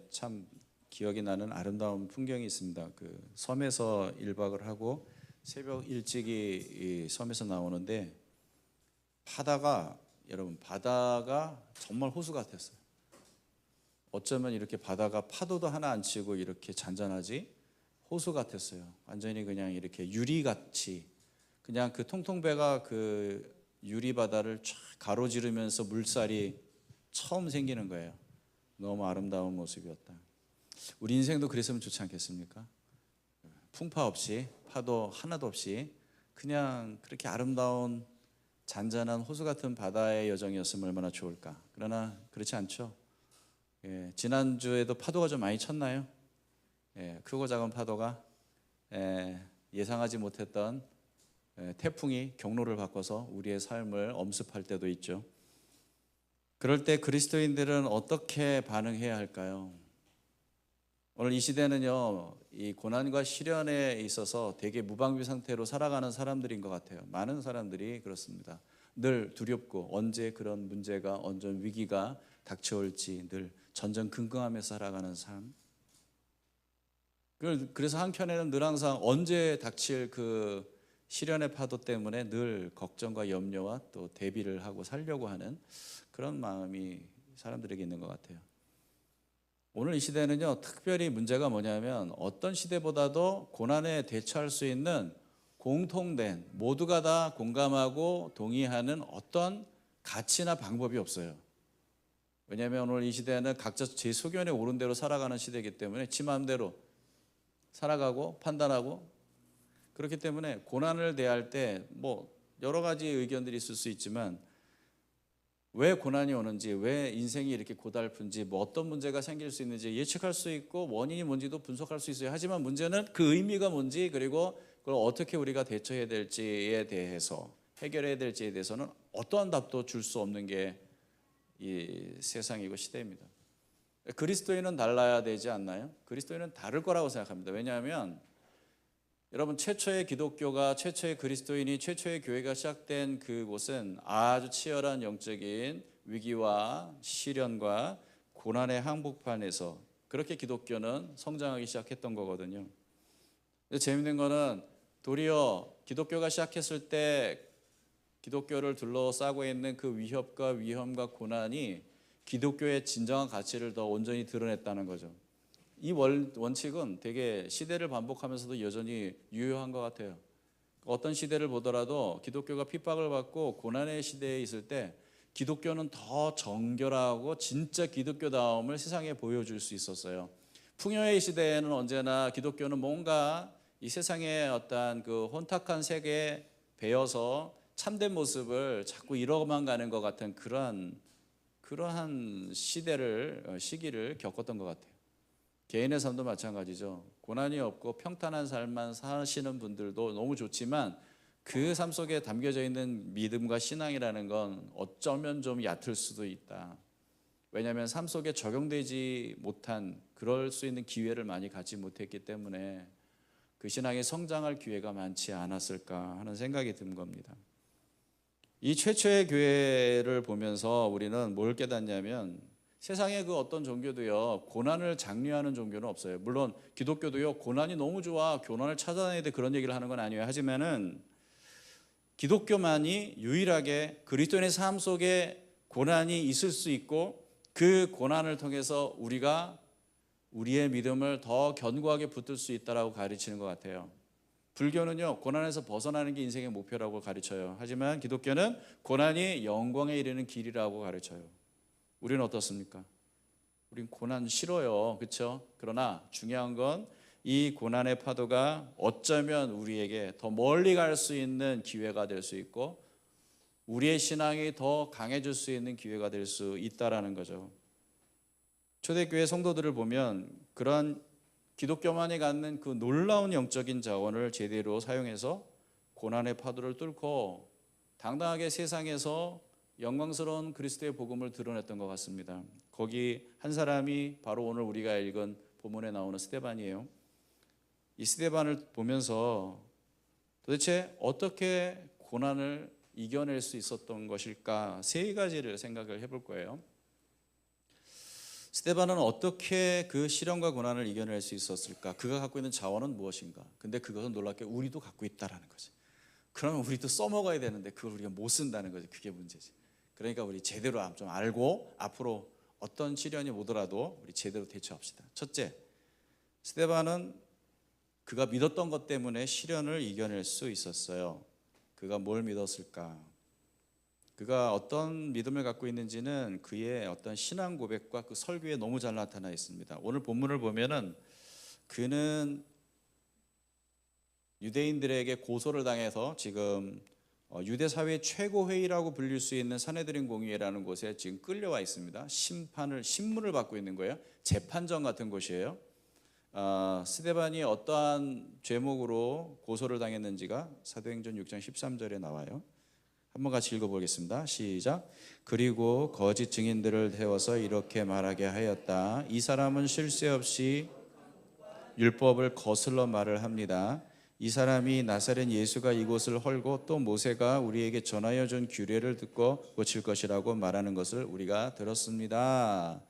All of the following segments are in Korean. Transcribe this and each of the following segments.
참 기억이 나는 아름다운 풍경이 있습니다. 그 섬에서 1박을 하고 새벽 일찍이 이 섬에서 나오는데 여러분 바다가 정말 호수 같았어요. 어쩌면 이렇게 바다가 파도도 하나 안 치고 이렇게 잔잔하지 호수 같았어요. 완전히 그냥 이렇게 유리같이 그냥 그 통통배가 그 유리 바다를 쫙 가로지르면서 물살이 처음 생기는 거예요. 너무 아름다운 모습이었다. 우리 인생도 그랬으면 좋지 않겠습니까? 풍파 없이 파도 하나도 없이 그냥 그렇게 아름다운 잔잔한 호수 같은 바다의 여정이었으면 얼마나 좋을까. 그러나 그렇지 않죠. 지난주에도 파도가 좀 많이 쳤나요? 크고 작은 파도가 예상하지 못했던 태풍이 경로를 바꿔서 우리의 삶을 엄습할 때도 있죠. 그럴 때 그리스도인들은 어떻게 반응해야 할까요? 오늘 이 시대는요, 이 고난과 시련에 있어서 되게 무방비 상태로 살아가는 사람들인 것 같아요. 많은 사람들이 그렇습니다. 늘 두렵고 언제 그런 문제가, 언제 위기가 닥쳐올지 늘 전전긍긍하면서 살아가는 삶. 그래서 한켠에는 늘 항상 언제 닥칠 그 시련의 파도 때문에 늘 걱정과 염려와 또 대비를 하고 살려고 하는 그런 마음이 사람들에게 있는 것 같아요. 오늘 이 시대는요, 특별히 문제가 뭐냐면 어떤 시대보다도 고난에 대처할 수 있는 공통된 모두가 다 공감하고 동의하는 어떤 가치나 방법이 없어요. 왜냐하면 오늘 이 시대는 각자 제 소견에 오른 대로 살아가는 시대이기 때문에 지 마음대로 살아가고 판단하고 그렇기 때문에 고난을 대할 때 뭐 여러 가지 의견들이 있을 수 있지만 왜 고난이 오는지, 왜 인생이 이렇게 고달픈지, 뭐 어떤 문제가 생길 수 있는지 예측할 수 있고 원인이 뭔지도 분석할 수 있어요. 하지만 문제는 그 의미가 뭔지 그리고 그걸 어떻게 우리가 대처해야 될지에 대해서 해결해야 될지에 대해서는 어떠한 답도 줄 수 없는 게 이 세상이고 시대입니다. 그리스도인은 달라야 되지 않나요? 그리스도인은 다를 거라고 생각합니다. 왜냐하면 여러분 최초의 기독교가 최초의 그리스도인이 최초의 교회가 시작된 그곳은 아주 치열한 영적인 위기와 시련과 고난의 한복판에서 그렇게 기독교는 성장하기 시작했던 거거든요. 근데 재밌는 거는 도리어 기독교가 시작했을 때 기독교를 둘러싸고 있는 그 위협과 위험과 고난이 기독교의 진정한 가치를 더 온전히 드러냈다는 거죠. 이 원칙은 되게 시대를 반복하면서도 여전히 유효한 것 같아요. 어떤 시대를 보더라도 기독교가 핍박을 받고 고난의 시대에 있을 때 기독교는 더 정결하고 진짜 기독교다움을 세상에 보여줄 수 있었어요. 풍요의 시대에는 언제나 기독교는 뭔가 이 세상의 어떤 그 혼탁한 세계에 배어서 참된 모습을 자꾸 잃어만 가는 것 같은 그러한 시기를 겪었던 것 같아요. 개인의 삶도 마찬가지죠. 고난이 없고 평탄한 삶만 사시는 분들도 너무 좋지만 그 삶 속에 담겨져 있는 믿음과 신앙이라는 건 어쩌면 좀 얕을 수도 있다. 왜냐하면 삶 속에 적용되지 못한 그럴 수 있는 기회를 많이 갖지 못했기 때문에 그 신앙이 성장할 기회가 많지 않았을까 하는 생각이 든 겁니다. 이 최초의 교회를 보면서 우리는 뭘 깨닫냐면 세상의 그 어떤 종교도요 고난을 장려하는 종교는 없어요. 물론 기독교도요 고난이 너무 좋아 고난을 찾아내야 돼 그런 얘기를 하는 건 아니에요. 하지만은 기독교만이 유일하게 그리스도인의 삶 속에 고난이 있을 수 있고 그 고난을 통해서 우리가 우리의 믿음을 더 견고하게 붙들 수 있다라고 가르치는 것 같아요. 불교는요 고난에서 벗어나는 게 인생의 목표라고 가르쳐요. 하지만 기독교는 고난이 영광에 이르는 길이라고 가르쳐요. 우리는 어떻습니까? 우린 고난 싫어요. 그렇죠? 그러나 중요한 건 이 고난의 파도가 어쩌면 우리에게 더 멀리 갈 수 있는 기회가 될 수 있고 우리의 신앙이 더 강해질 수 있는 기회가 될 수 있다라는 거죠. 초대교회 성도들을 보면 그런 기독교만이 갖는 그 놀라운 영적인 자원을 제대로 사용해서 고난의 파도를 뚫고 당당하게 세상에서 영광스러운 그리스도의 복음을 드러냈던 것 같습니다. 거기 한 사람이 바로 오늘 우리가 읽은 본문에 나오는 스데반이에요. 이 스데반을 보면서 도대체 어떻게 고난을 이겨낼 수 있었던 것일까? 세 가지를 생각을 해볼 거예요. 스데반은 어떻게 그 시련과 고난을 이겨낼 수 있었을까? 그가 갖고 있는 자원은 무엇인가? 근데 그것은 놀랍게 우리도 갖고 있다라는 거지. 그러면 우리도 써먹어야 되는데 그걸 우리가 못 쓴다는 거지. 그게 문제지. 그러니까 우리 제대로 좀 알고 앞으로 어떤 시련이 오더라도 우리 제대로 대처합시다. 첫째, 스데반은 그가 믿었던 것 때문에 시련을 이겨낼 수 있었어요. 그가 뭘 믿었을까? 그가 어떤 믿음을 갖고 있는지는 그의 어떤 신앙 고백과 그 설교에 너무 잘 나타나 있습니다. 오늘 본문을 보면은 그는 유대인들에게 고소를 당해서 지금 유대 사회 최고 회의라고 불릴 수 있는 산헤드린 공의회라는 곳에 지금 끌려와 있습니다. 신문을 받고 있는 거예요. 재판정 같은 곳이에요. 스데반이 어떠한 죄목으로 고소를 당했는지가 사도행전 6장 13절에 나와요. 한번 같이 읽어보겠습니다. 시작. 그리고 거짓 증인들을 세워서 이렇게 말하게 하였다. 이 사람은 쉴 새 없이 율법을 거슬러 말을 합니다. 이 사람이 나사렛 예수가 이곳을 헐고 또 모세가 우리에게 전하여 준 규례를 듣고 고칠 것이라고 말하는 것을 우리가 들었습니다.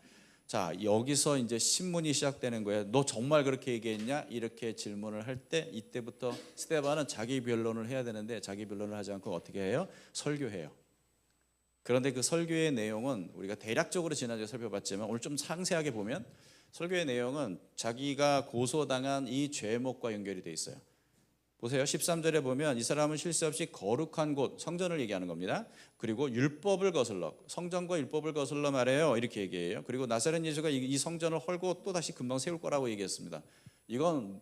자, 여기서 이제 신문이 시작되는 거예요. 너 정말 그렇게 얘기했냐? 이렇게 질문을 할 때 이때부터 스데반은 자기 변론을 해야 되는데 자기 변론을 하지 않고 어떻게 해요? 설교해요. 그런데 그 설교의 내용은 우리가 대략적으로 지난주에 살펴봤지만 오늘 좀 상세하게 보면 설교의 내용은 자기가 고소당한 이 죄목과 연결이 돼 있어요. 보세요. 13절에 보면 이 사람은 쉴 새 없이 거룩한 곳, 성전을 얘기하는 겁니다. 그리고 율법을 거슬러, 성전과 율법을 거슬러 말해요. 이렇게 얘기해요. 그리고 나사렛 예수가 이 성전을 헐고 또 다시 금방 세울 거라고 얘기했습니다. 이건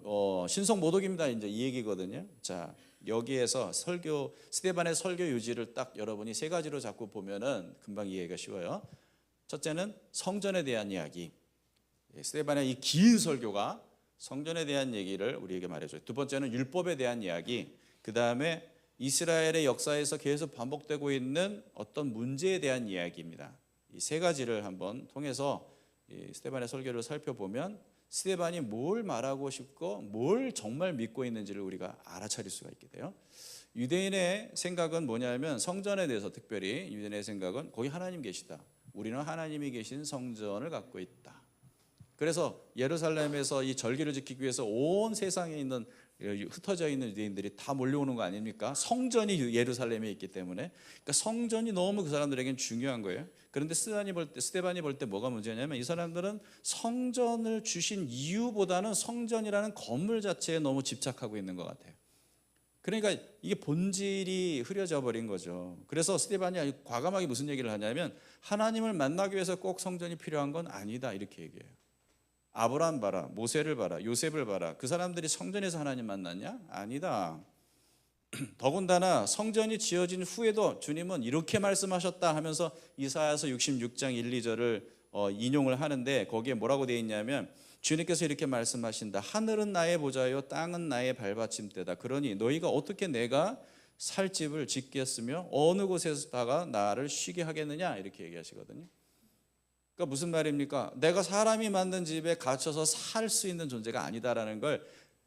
신성 모독입니다. 이제 이 얘기거든요. 자, 여기에서 스데반의 설교 유지를 딱 여러분이 세 가지로 잡고 보면은 금방 이해가 쉬워요. 첫째는 성전에 대한 이야기. 스데반의 이 긴 설교가 성전에 대한 얘기를 우리에게 말해줘요. 두 번째는 율법에 대한 이야기. 그 다음에 이스라엘의 역사에서 계속 반복되고 있는 어떤 문제에 대한 이야기입니다. 이 세 가지를 한번 통해서 스데반의 설교를 살펴보면 스데반이 뭘 말하고 싶고 뭘 정말 믿고 있는지를 우리가 알아차릴 수가 있게 돼요. 유대인의 생각은 뭐냐면 성전에 대해서 특별히 유대인의 생각은 거기 하나님 계시다. 우리는 하나님이 계신 성전을 갖고 있다. 그래서 예루살렘에서 이 절기를 지키기 위해서 온 세상에 있는 흩어져 있는 유대인들이 다 몰려오는 거 아닙니까? 성전이 예루살렘에 있기 때문에. 그러니까 성전이 너무 그 사람들에겐 중요한 거예요. 그런데 스데반이 볼 때 뭐가 문제냐면 이 사람들은 성전을 주신 이유보다는 성전이라는 건물 자체에 너무 집착하고 있는 것 같아요. 그러니까 이게 본질이 흐려져 버린 거죠. 그래서 스데반이 과감하게 무슨 얘기를 하냐면 하나님을 만나기 위해서 꼭 성전이 필요한 건 아니다 이렇게 얘기해요. 아브라함 봐라, 모세를 봐라, 요셉을 봐라. 그 사람들이 성전에서 하나님 만났냐? 아니다. 더군다나 성전이 지어진 후에도 주님은 이렇게 말씀하셨다 하면서 이사야서 66장 1, 2절을 인용을 하는데 거기에 뭐라고 되어 있냐면 주님께서 이렇게 말씀하신다. 하늘은 나의 보좌요 땅은 나의 발받침대다. 그러니 너희가 어떻게 내가 살 집을 짓겠으며 어느 곳에서다가 나를 쉬게 하겠느냐 이렇게 얘기하시거든요. 그러니까 무슨 말입니까? 내가 사람이 만든 집에 갇혀서 살 수 있는 존재가 아니다라는 걸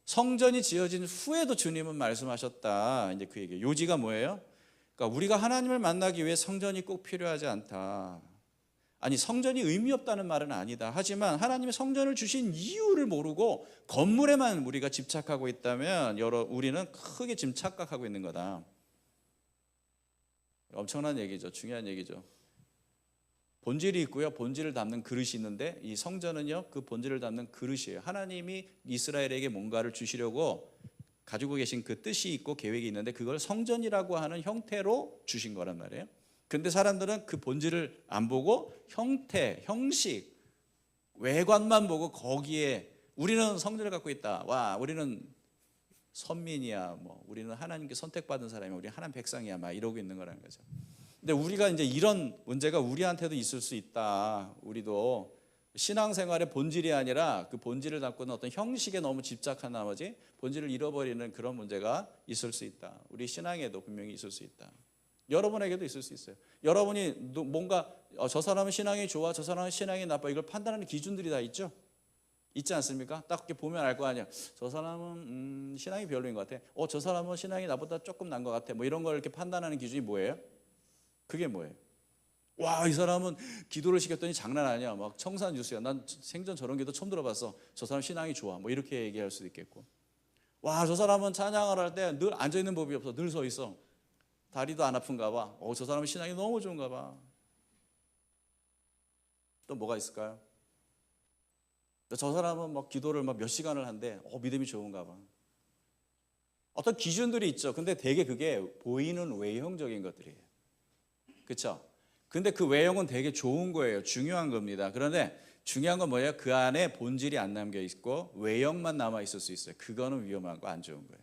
성전이 지어진 후에도 주님은 말씀하셨다. 이제 그 얘기. 요지가 뭐예요? 그러니까 우리가 하나님을 만나기 위해 성전이 꼭 필요하지 않다. 아니 성전이 의미 없다는 말은 아니다. 하지만 하나님이 성전을 주신 이유를 모르고 건물에만 우리가 집착하고 있다면 우리는 크게 지금 착각하고 있는 거다. 엄청난 얘기죠. 중요한 얘기죠. 본질이 있고요. 본질을 담는 그릇이 있는데 이 성전은요. 그 본질을 담는 그릇이에요. 하나님이 이스라엘에게 뭔가를 주시려고 가지고 계신 그 뜻이 있고 계획이 있는데 그걸 성전이라고 하는 형태로 주신 거란 말이에요. 근데 사람들은 그 본질을 안 보고 형태, 형식, 외관만 보고 거기에 우리는 성전을 갖고 있다. 와, 우리는 선민이야. 뭐 우리는 하나님께 선택받은 사람이야. 우리 하나님 백성이야. 막 이러고 있는 거라는 거죠. 근데 우리가 이제 이런 문제가 우리한테도 있을 수 있다. 우리도 신앙생활의 본질이 아니라 그 본질을 담고 있는 어떤 형식에 너무 집착한 나머지 본질을 잃어버리는 그런 문제가 있을 수 있다. 우리 신앙에도 분명히 있을 수 있다. 여러분에게도 있을 수 있어요. 여러분이 뭔가 저 사람은 신앙이 좋아, 저 사람은 신앙이 나빠 이걸 판단하는 기준들이 다 있죠? 있지 않습니까? 딱 이렇게 보면 알 거 아니야. 저 사람은 신앙이 별로인 것 같아. 저 사람은 신앙이 나보다 조금 난 것 같아. 뭐 이런 걸 이렇게 판단하는 기준이 뭐예요? 그게 뭐예요? 와, 이 사람은 기도를 시켰더니 장난 아니야. 막 청산 뉴스야. 난 생전 저런 기도 처음 들어봤어. 저 사람 신앙이 좋아. 뭐 이렇게 얘기할 수도 있겠고. 와, 저 사람은 찬양을 할 때 늘 앉아 있는 법이 없어. 늘 서 있어. 다리도 안 아픈가 봐. 저 사람은 신앙이 너무 좋은가 봐. 또 뭐가 있을까요? 저 사람은 막 기도를 막 몇 시간을 한대. 믿음이 좋은가 봐. 어떤 기준들이 있죠. 근데 되게 그게 보이는 외형적인 것들이에요. 그렇죠? 근데 그 외형은 되게 좋은 거예요. 중요한 겁니다. 그런데 중요한 건 뭐예요? 그 안에 본질이 안 남겨 있고 외형만 남아 있을 수 있어요. 그거는 위험한 거, 안 좋은 거예요.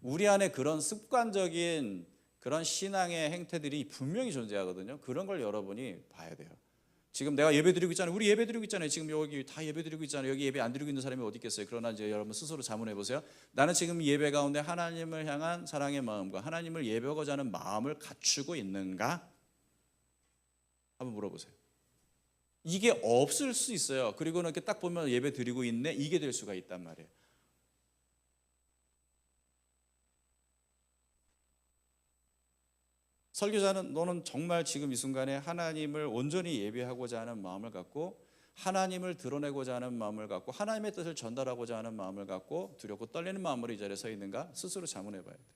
우리 안에 그런 습관적인 그런 신앙의 행태들이 분명히 존재하거든요. 그런 걸 여러분이 봐야 돼요. 지금 내가 예배 드리고 있잖아요. 우리 예배 드리고 있잖아요. 지금 여기 다 예배 드리고 있잖아요. 여기 예배 안 드리고 있는 사람이 어디 있겠어요? 그러나 이제 여러분 스스로 자문해 보세요. 나는 지금 예배 가운데 하나님을 향한 사랑의 마음과 하나님을 예배하고자 하는 마음을 갖추고 있는가? 한번 물어보세요. 이게 없을 수 있어요. 그리고는 이렇게 딱 보면 예배 드리고 있네. 이게 될 수가 있단 말이에요. 설교자는 너는 정말 지금 이 순간에 하나님을 온전히 예배하고자 하는 마음을 갖고 하나님을 드러내고자 하는 마음을 갖고 하나님의 뜻을 전달하고자 하는 마음을 갖고 두렵고 떨리는 마음으로 이 자리에 서 있는가? 스스로 자문해 봐야 돼요.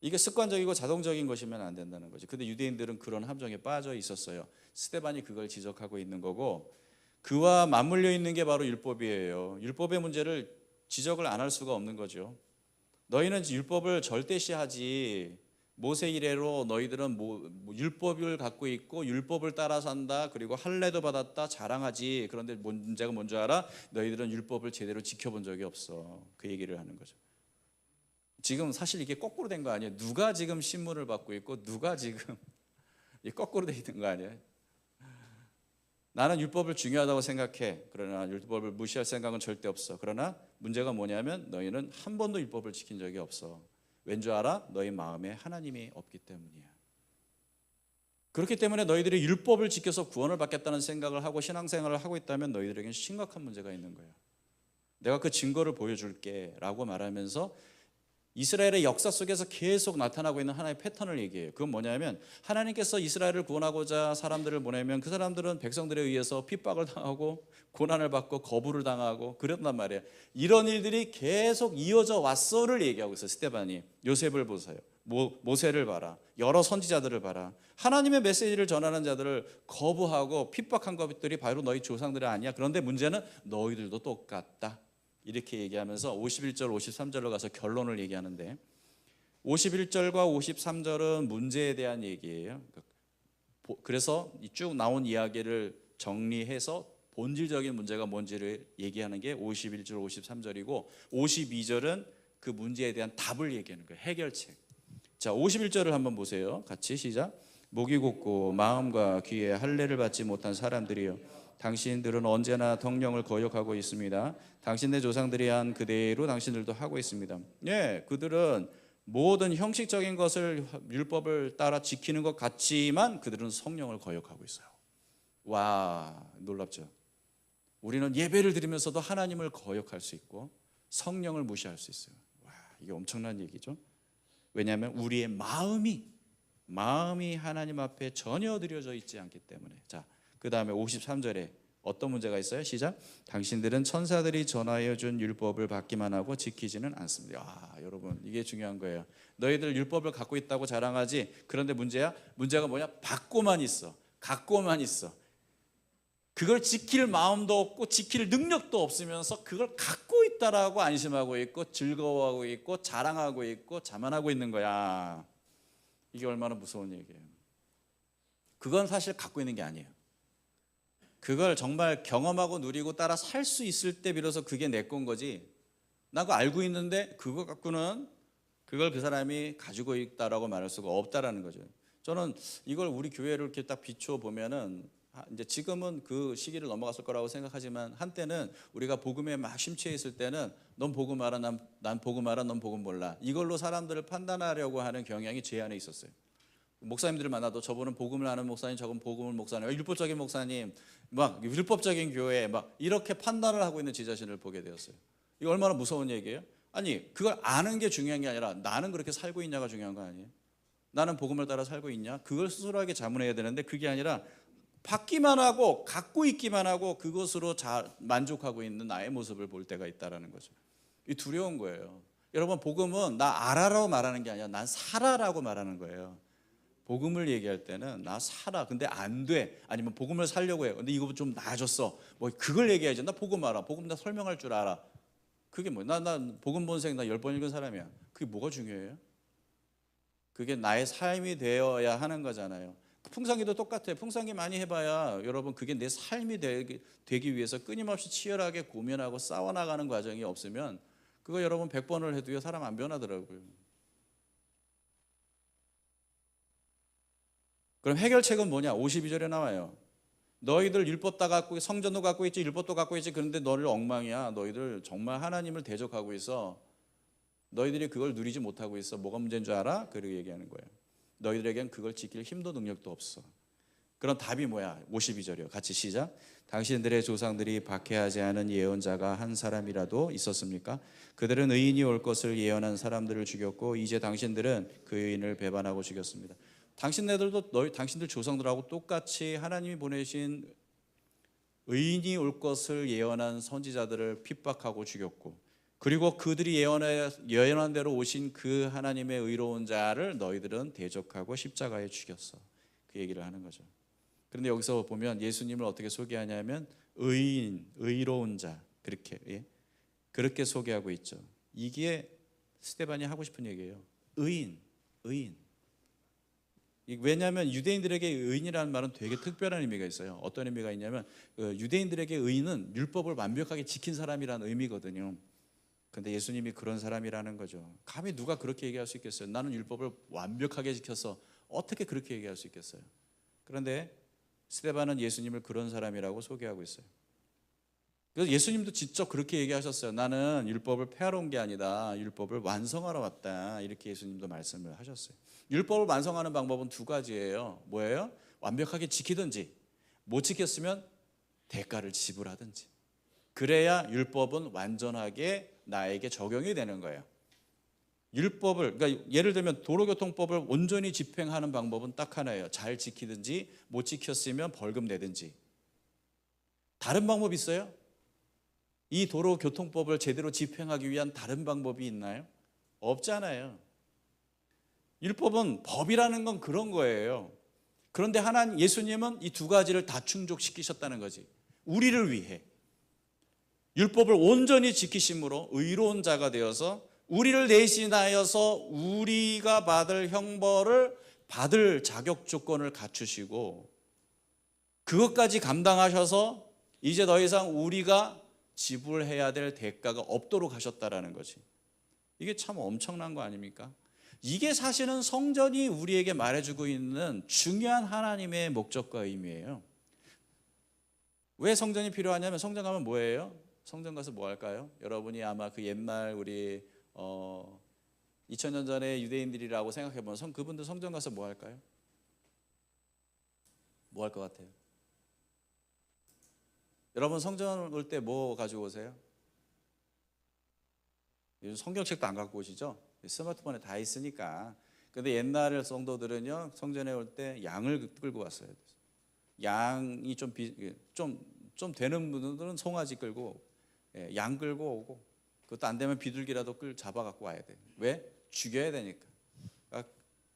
이게 습관적이고 자동적인 것이면 안 된다는 거죠. 근데 유대인들은 그런 함정에 빠져 있었어요. 스데반이 그걸 지적하고 있는 거고, 그와 맞물려 있는 게 바로 율법이에요. 율법의 문제를 지적을 안 할 수가 없는 거죠. 너희는 율법을 절대시하지, 모세 이래로 너희들은 율법을 갖고 있고 율법을 따라 산다, 그리고 할례도 받았다 자랑하지. 그런데 문제가 뭔지 알아? 너희들은 율법을 제대로 지켜본 적이 없어. 그 얘기를 하는 거죠. 지금 사실 이게 거꾸로 된 거 아니에요? 누가 지금 신문을 받고 있고 누가 지금 거꾸로 돼 있는 거 아니에요? 나는 율법을 중요하다고 생각해. 그러나 율법을 무시할 생각은 절대 없어. 그러나 문제가 뭐냐면 너희는 한 번도 율법을 지킨 적이 없어. 왠줄 알아? 너희 마음에 하나님이 없기 때문이야. 그렇기 때문에 너희들이 율법을 지켜서 구원을 받겠다는 생각을 하고 신앙생활을 하고 있다면 너희들에게는 심각한 문제가 있는 거예요. 내가 그 증거를 보여줄게 라고 말하면서 이스라엘의 역사 속에서 계속 나타나고 있는 하나의 패턴을 얘기해요. 그건 뭐냐면 하나님께서 이스라엘을 구원하고자 사람들을 보내면 그 사람들은 백성들에 의해서 핍박을 당하고 고난을 받고 거부를 당하고 그랬단 말이에요. 이런 일들이 계속 이어져 왔어를 얘기하고 있어요. 스데반이. 요셉을 보세요. 모세를 봐라. 여러 선지자들을 봐라. 하나님의 메시지를 전하는 자들을 거부하고 핍박한 것들이 바로 너희 조상들이 아니야. 그런데 문제는 너희들도 똑같다. 이렇게 얘기하면서 51절 53절로 가서 결론을 얘기하는데, 51절과 53절은 문제에 대한 얘기예요. 그래서 쭉 나온 이야기를 정리해서 본질적인 문제가 뭔지를 얘기하는 게 51절 53절이고 52절은 그 문제에 대한 답을 얘기하는 거예요. 해결책. 자, 51절을 한번 보세요. 같이 시작. 목이 곧고 마음과 귀에 할례를 받지 못한 사람들이요, 당신들은 언제나 덕령을 거역하고 있습니다. 당신네 조상들이 한 그대로 당신들도 하고 있습니다. 예, 그들은 모든 형식적인 것을 율법을 따라 지키는 것 같지만 그들은 성령을 거역하고 있어요. 와, 놀랍죠? 우리는 예배를 드리면서도 하나님을 거역할 수 있고 성령을 무시할 수 있어요. 와, 이게 엄청난 얘기죠. 왜냐하면 우리의 마음이 하나님 앞에 전혀 드려져 있지 않기 때문에. 자, 그 다음에 53절에 어떤 문제가 있어요? 시작. 당신들은 천사들이 전하여 준 율법을 받기만 하고 지키지는 않습니다. 여러분, 이게 중요한 거예요. 너희들 율법을 갖고 있다고 자랑하지. 그런데 문제가 뭐냐? 받고만 있어. 갖고만 있어. 그걸 지킬 마음도 없고 지킬 능력도 없으면서 그걸 갖고 있다라고 안심하고 있고 즐거워하고 있고 자랑하고 있고 자만하고 있는 거야. 이게 얼마나 무서운 얘기예요. 그건 사실 갖고 있는 게 아니에요. 그걸 정말 경험하고 누리고 따라 살 수 있을 때 비로소 그게 내 건 거지. 나 그거 알고 있는데 그거 갖고는 그걸 그 사람이 가지고 있다라고 말할 수가 없다라는 거죠. 저는 이걸 우리 교회를 이렇게 딱 비추어 보면은 이제 지금은 그 시기를 넘어갔을 거라고 생각하지만 한때는 우리가 복음에 막 심취해 있을 때는 넌 복음 알아, 난 복음 알아, 넌 복음 몰라. 이걸로 사람들을 판단하려고 하는 경향이 제 안에 있었어요. 목사님들을 만나도 저분은 복음을 아는 목사님, 저분 복음을 목사님, 율법적인 목사님, 막 율법적인 교회, 막 이렇게 판단을 하고 있는 제 자신을 보게 되었어요. 이거 얼마나 무서운 얘기예요? 아니, 그걸 아는 게 중요한 게 아니라 나는 그렇게 살고 있냐가 중요한 거 아니에요? 나는 복음을 따라 살고 있냐? 그걸 스스로에게 자문해야 되는데 그게 아니라 받기만 하고 갖고 있기만 하고 그것으로 만족하고 있는 나의 모습을 볼 때가 있다라는 거죠. 이 두려운 거예요. 여러분, 복음은 나 알아라고 말하는 게 아니라 난 살아라고 말하는 거예요. 복음을 얘기할 때는 나 살아. 근데 안 돼. 아니면 복음을 살려고 해요. 근데 이거 좀 나아졌어. 뭐 그걸 얘기해야지. 나 복음 알아. 복음 나 설명할 줄 알아. 그게 뭐야? 나 복음 본색 나 10번 읽은 사람이야. 그게 뭐가 중요해요? 그게 나의 삶이 되어야 하는 거잖아요. 풍성기도 똑같아요. 풍성기 많이 해봐야 여러분 그게 내 삶이 되기 위해서 끊임없이 치열하게 고민하고 싸워나가는 과정이 없으면 그거 여러분 100번을 해도요 사람 안 변하더라고요. 그럼 해결책은 뭐냐? 52절에 나와요. 너희들 율법 다 갖고 성전도 갖고 있지 율법도 갖고 있지 그런데 너를 엉망이야. 너희들 정말 하나님을 대적하고 있어. 너희들이 그걸 누리지 못하고 있어. 뭐가 문제인 줄 알아? 그렇게 얘기하는 거예요. 너희들에겐 그걸 지킬 힘도 능력도 없어. 그럼 답이 뭐야? 52절이요. 같이 시작. 당신들의 조상들이 박해하지 않은 예언자가 한 사람이라도 있었습니까? 그들은 의인이 올 것을 예언한 사람들을 죽였고 이제 당신들은 그 의인을 배반하고 죽였습니다. 당신네들도 당신들 조상들하고 똑같이 하나님이 보내신 의인이 올 것을 예언한 선지자들을 핍박하고 죽였고 그리고 그들이 예언한 대로 오신 그 하나님의 의로운 자를 너희들은 대적하고 십자가에 죽였어. 그 얘기를 하는 거죠. 그런데 여기서 보면 예수님을 어떻게 소개하냐면 의인, 의로운 자 그렇게 소개하고 있죠. 이게 스데반이 하고 싶은 얘기예요. 의인. 왜냐하면 유대인들에게 의인이라는 말은 되게 특별한 의미가 있어요. 어떤 의미가 있냐면 유대인들에게 의인은 율법을 완벽하게 지킨 사람이라는 의미거든요. 근데 예수님이 그런 사람이라는 거죠. 감히 누가 그렇게 얘기할 수 있겠어요? 나는 율법을 완벽하게 지켜서 어떻게 그렇게 얘기할 수 있겠어요? 그런데 스데반은 예수님을 그런 사람이라고 소개하고 있어요. 그래서 예수님도 직접 그렇게 얘기하셨어요. 나는 율법을 폐하러 온 게 아니다. 율법을 완성하러 왔다. 이렇게 예수님도 말씀을 하셨어요. 율법을 완성하는 방법은 두 가지예요. 뭐예요? 완벽하게 지키든지 못 지켰으면 대가를 지불하든지. 그래야 율법은 완전하게 나에게 적용이 되는 거예요. 율법을 그러니까 예를 들면 도로교통법을 온전히 집행하는 방법은 딱 하나예요. 잘 지키든지 못 지켰으면 벌금 내든지. 다른 방법 있어요? 이 도로교통법을 제대로 집행하기 위한 다른 방법이 있나요? 없잖아요. 율법은 법이라는 건 그런 거예요. 그런데 예수님은 이 두 가지를 다 충족시키셨다는 거지. 우리를 위해. 율법을 온전히 지키심으로 의로운 자가 되어서 우리를 대신하여서 우리가 받을 형벌을 받을 자격 조건을 갖추시고 그것까지 감당하셔서 이제 더 이상 우리가 지불해야 될 대가가 없도록 하셨다라는 거지. 이게 참 엄청난 거 아닙니까? 이게 사실은 성전이 우리에게 말해주고 있는 중요한 하나님의 목적과 의미예요. 왜 성전이 필요하냐면 성전 가면 뭐예요? 성전 가서 뭐 할까요? 여러분이 아마 그 옛날 우리 2000년 전에 유대인들이라고 생각해보면 그분들 성전 가서 뭐 할까요? 뭐 할 것 같아요? 여러분 성전 올 때 뭐 가지고 오세요? 요즘 성경책도 안 갖고 오시죠? 스마트폰에 다 있으니까. 근데 옛날 성도들은요 성전에 올 때 양을 끌고 왔어요. 양이 좀 되는 분들은 송아지 끌고 양 끌고 오고 그것도 안 되면 비둘기라도 잡아 갖고 와야 돼. 왜? 죽여야 되니까.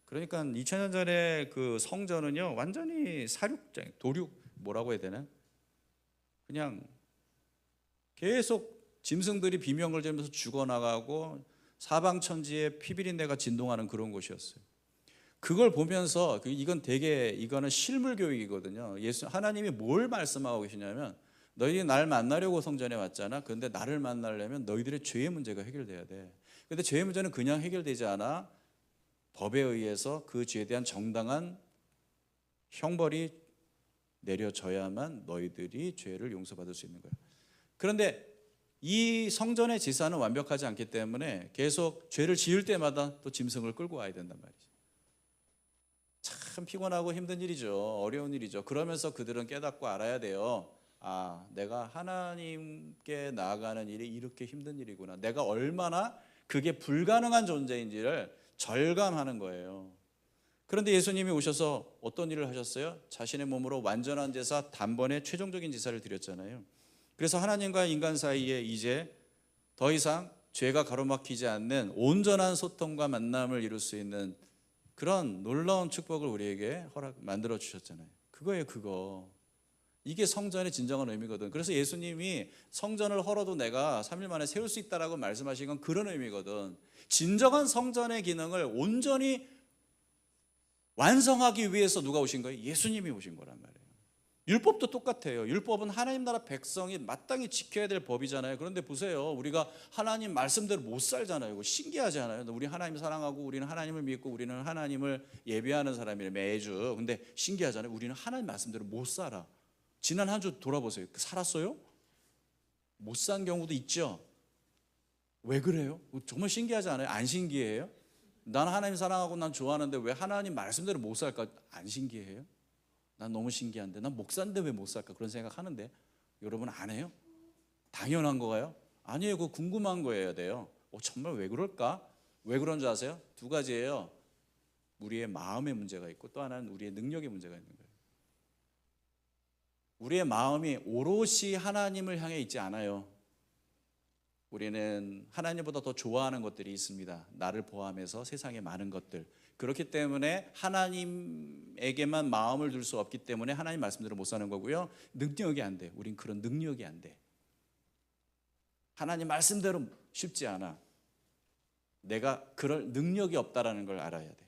그러니까 2000년 전에 그 성전은요 완전히 사륙장, 도륙 뭐라고 해야 되나? 그냥 계속 짐승들이 비명을 지르면서 죽어나가고 사방천지에 피비린내가 진동하는 그런 곳이었어요. 그걸 보면서 이거는 실물 교육이거든요. 하나님이 뭘 말씀하고 계시냐면 너희들이 날 만나려고 성전에 왔잖아. 그런데 나를 만나려면 너희들의 죄의 문제가 해결돼야 돼. 그런데 죄의 문제는 그냥 해결되지 않아. 법에 의해서 그 죄에 대한 정당한 형벌이 내려져야만 너희들이 죄를 용서받을 수 있는 거야. 그런데 이 성전의 제사는 완벽하지 않기 때문에 계속 죄를 지을 때마다 또 짐승을 끌고 와야 된단 말이죠. 참 피곤하고 힘든 일이죠. 어려운 일이죠. 그러면서 그들은 깨닫고 알아야 돼요. 내가 하나님께 나아가는 일이 이렇게 힘든 일이구나. 내가 얼마나 그게 불가능한 존재인지를 절감하는 거예요. 그런데 예수님이 오셔서 어떤 일을 하셨어요? 자신의 몸으로 완전한 제사, 단번에 최종적인 제사를 드렸잖아요. 그래서 하나님과 인간 사이에 이제 더 이상 죄가 가로막히지 않는 온전한 소통과 만남을 이룰 수 있는 그런 놀라운 축복을 우리에게 만들어 주셨잖아요. 그거예요, 그거. 이게 성전의 진정한 의미거든. 그래서 예수님이 성전을 헐어도 내가 3일 만에 세울 수 있다라고 말씀하신 건 그런 의미거든. 진정한 성전의 기능을 온전히 완성하기 위해서 누가 오신 거예요? 예수님이 오신 거란 말이에요. 율법도 똑같아요. 율법은 하나님 나라 백성이 마땅히 지켜야 될 법이잖아요. 그런데 보세요. 우리가 하나님 말씀대로 못 살잖아요. 이거 신기하지 않아요? 우리 하나님 사랑하고 우리는 하나님을 믿고 우리는 하나님을 예배하는 사람이에요. 매주. 근데 신기하잖아요. 우리는 하나님 말씀대로 못 살아. 지난 한 주 돌아보세요. 살았어요? 못 산 경우도 있죠. 왜 그래요? 정말 신기하지 않아요? 안 신기해요? 난 하나님 사랑하고 난 좋아하는데 왜 하나님 말씀대로 못 살까? 안 신기해요? 난 너무 신기한데 난 목사인데 왜 못 살까? 그런 생각하는데 여러분 안 해요? 당연한 거가요? 아니에요. 그거 궁금한 거여야 돼요. 정말 왜 그럴까? 왜 그런 줄 아세요? 두 가지예요. 우리의 마음의 문제가 있고 또 하나는 우리의 능력의 문제가 있는 거예요. 우리의 마음이 오롯이 하나님을 향해 있지 않아요. 우리는 하나님보다 더 좋아하는 것들이 있습니다. 나를 포함해서 세상의 많은 것들. 그렇기 때문에 하나님에게만 마음을 둘 수 없기 때문에 하나님 말씀대로 못 사는 거고요. 능력이 안 돼. 우린 그런 능력이 안 돼. 하나님 말씀대로 쉽지 않아. 내가 그럴 능력이 없다라는 걸 알아야 돼.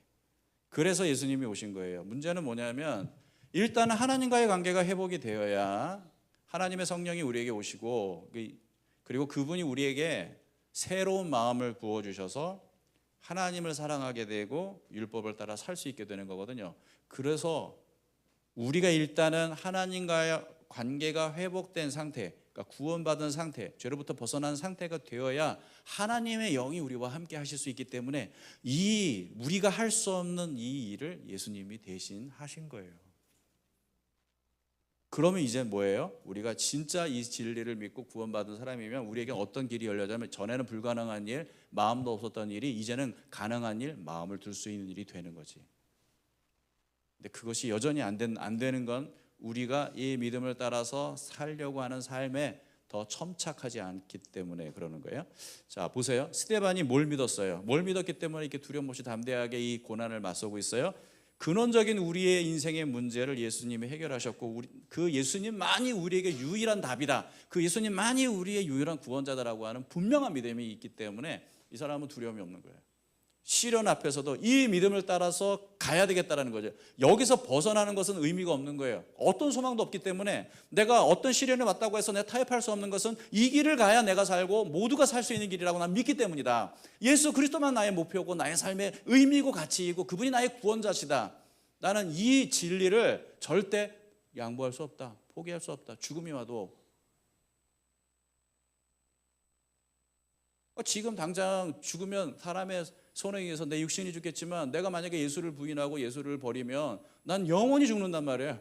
그래서 예수님이 오신 거예요. 문제는 뭐냐면 일단은 하나님과의 관계가 회복이 되어야 하나님의 성령이 우리에게 오시고 그리고 그분이 우리에게 새로운 마음을 부어주셔서 하나님을 사랑하게 되고 율법을 따라 살 수 있게 되는 거거든요. 그래서 우리가 일단은 하나님과의 관계가 회복된 상태, 그러니까 구원받은 상태, 죄로부터 벗어난 상태가 되어야 하나님의 영이 우리와 함께 하실 수 있기 때문에 우리가 할 수 없는 이 일을 예수님이 대신 하신 거예요. 그러면 이제 뭐예요? 우리가 진짜 이 진리를 믿고 구원받은 사람이면 우리에게 어떤 길이 열려자면 전에는 불가능한 일, 마음도 없었던 일이 이제는 가능한 일, 마음을 둘 수 있는 일이 되는 거지. 근데 그것이 여전히 안 되는 건 우리가 이 믿음을 따라서 살려고 하는 삶에 더 첨착하지 않기 때문에 그러는 거예요. 자, 보세요. 스데반이 뭘 믿었어요? 뭘 믿었기 때문에 이렇게 두려움 없이 담대하게 이 고난을 맞서고 있어요? 근원적인 우리의 인생의 문제를 예수님이 해결하셨고 그 예수님만이 우리에게 유일한 답이다. 그 예수님만이 우리의 유일한 구원자다라고 하는 분명한 믿음이 있기 때문에 이 사람은 두려움이 없는 거예요. 시련 앞에서도 이 믿음을 따라서 가야 되겠다라는 거죠. 여기서 벗어나는 것은 의미가 없는 거예요. 어떤 소망도 없기 때문에 내가 어떤 시련을 왔다고 해서 내가 타협할 수 없는 것은 이 길을 가야 내가 살고 모두가 살 수 있는 길이라고 난 믿기 때문이다. 예수 그리스도만 나의 목표고 나의 삶의 의미고 가치이고 그분이 나의 구원자시다. 나는 이 진리를 절대 양보할 수 없다. 포기할 수 없다. 죽음이 와도 지금 당장 죽으면 사람의 손에 의해서 내 육신이 죽겠지만 내가 만약에 예수를 부인하고 예수를 버리면 난 영원히 죽는단 말이에요.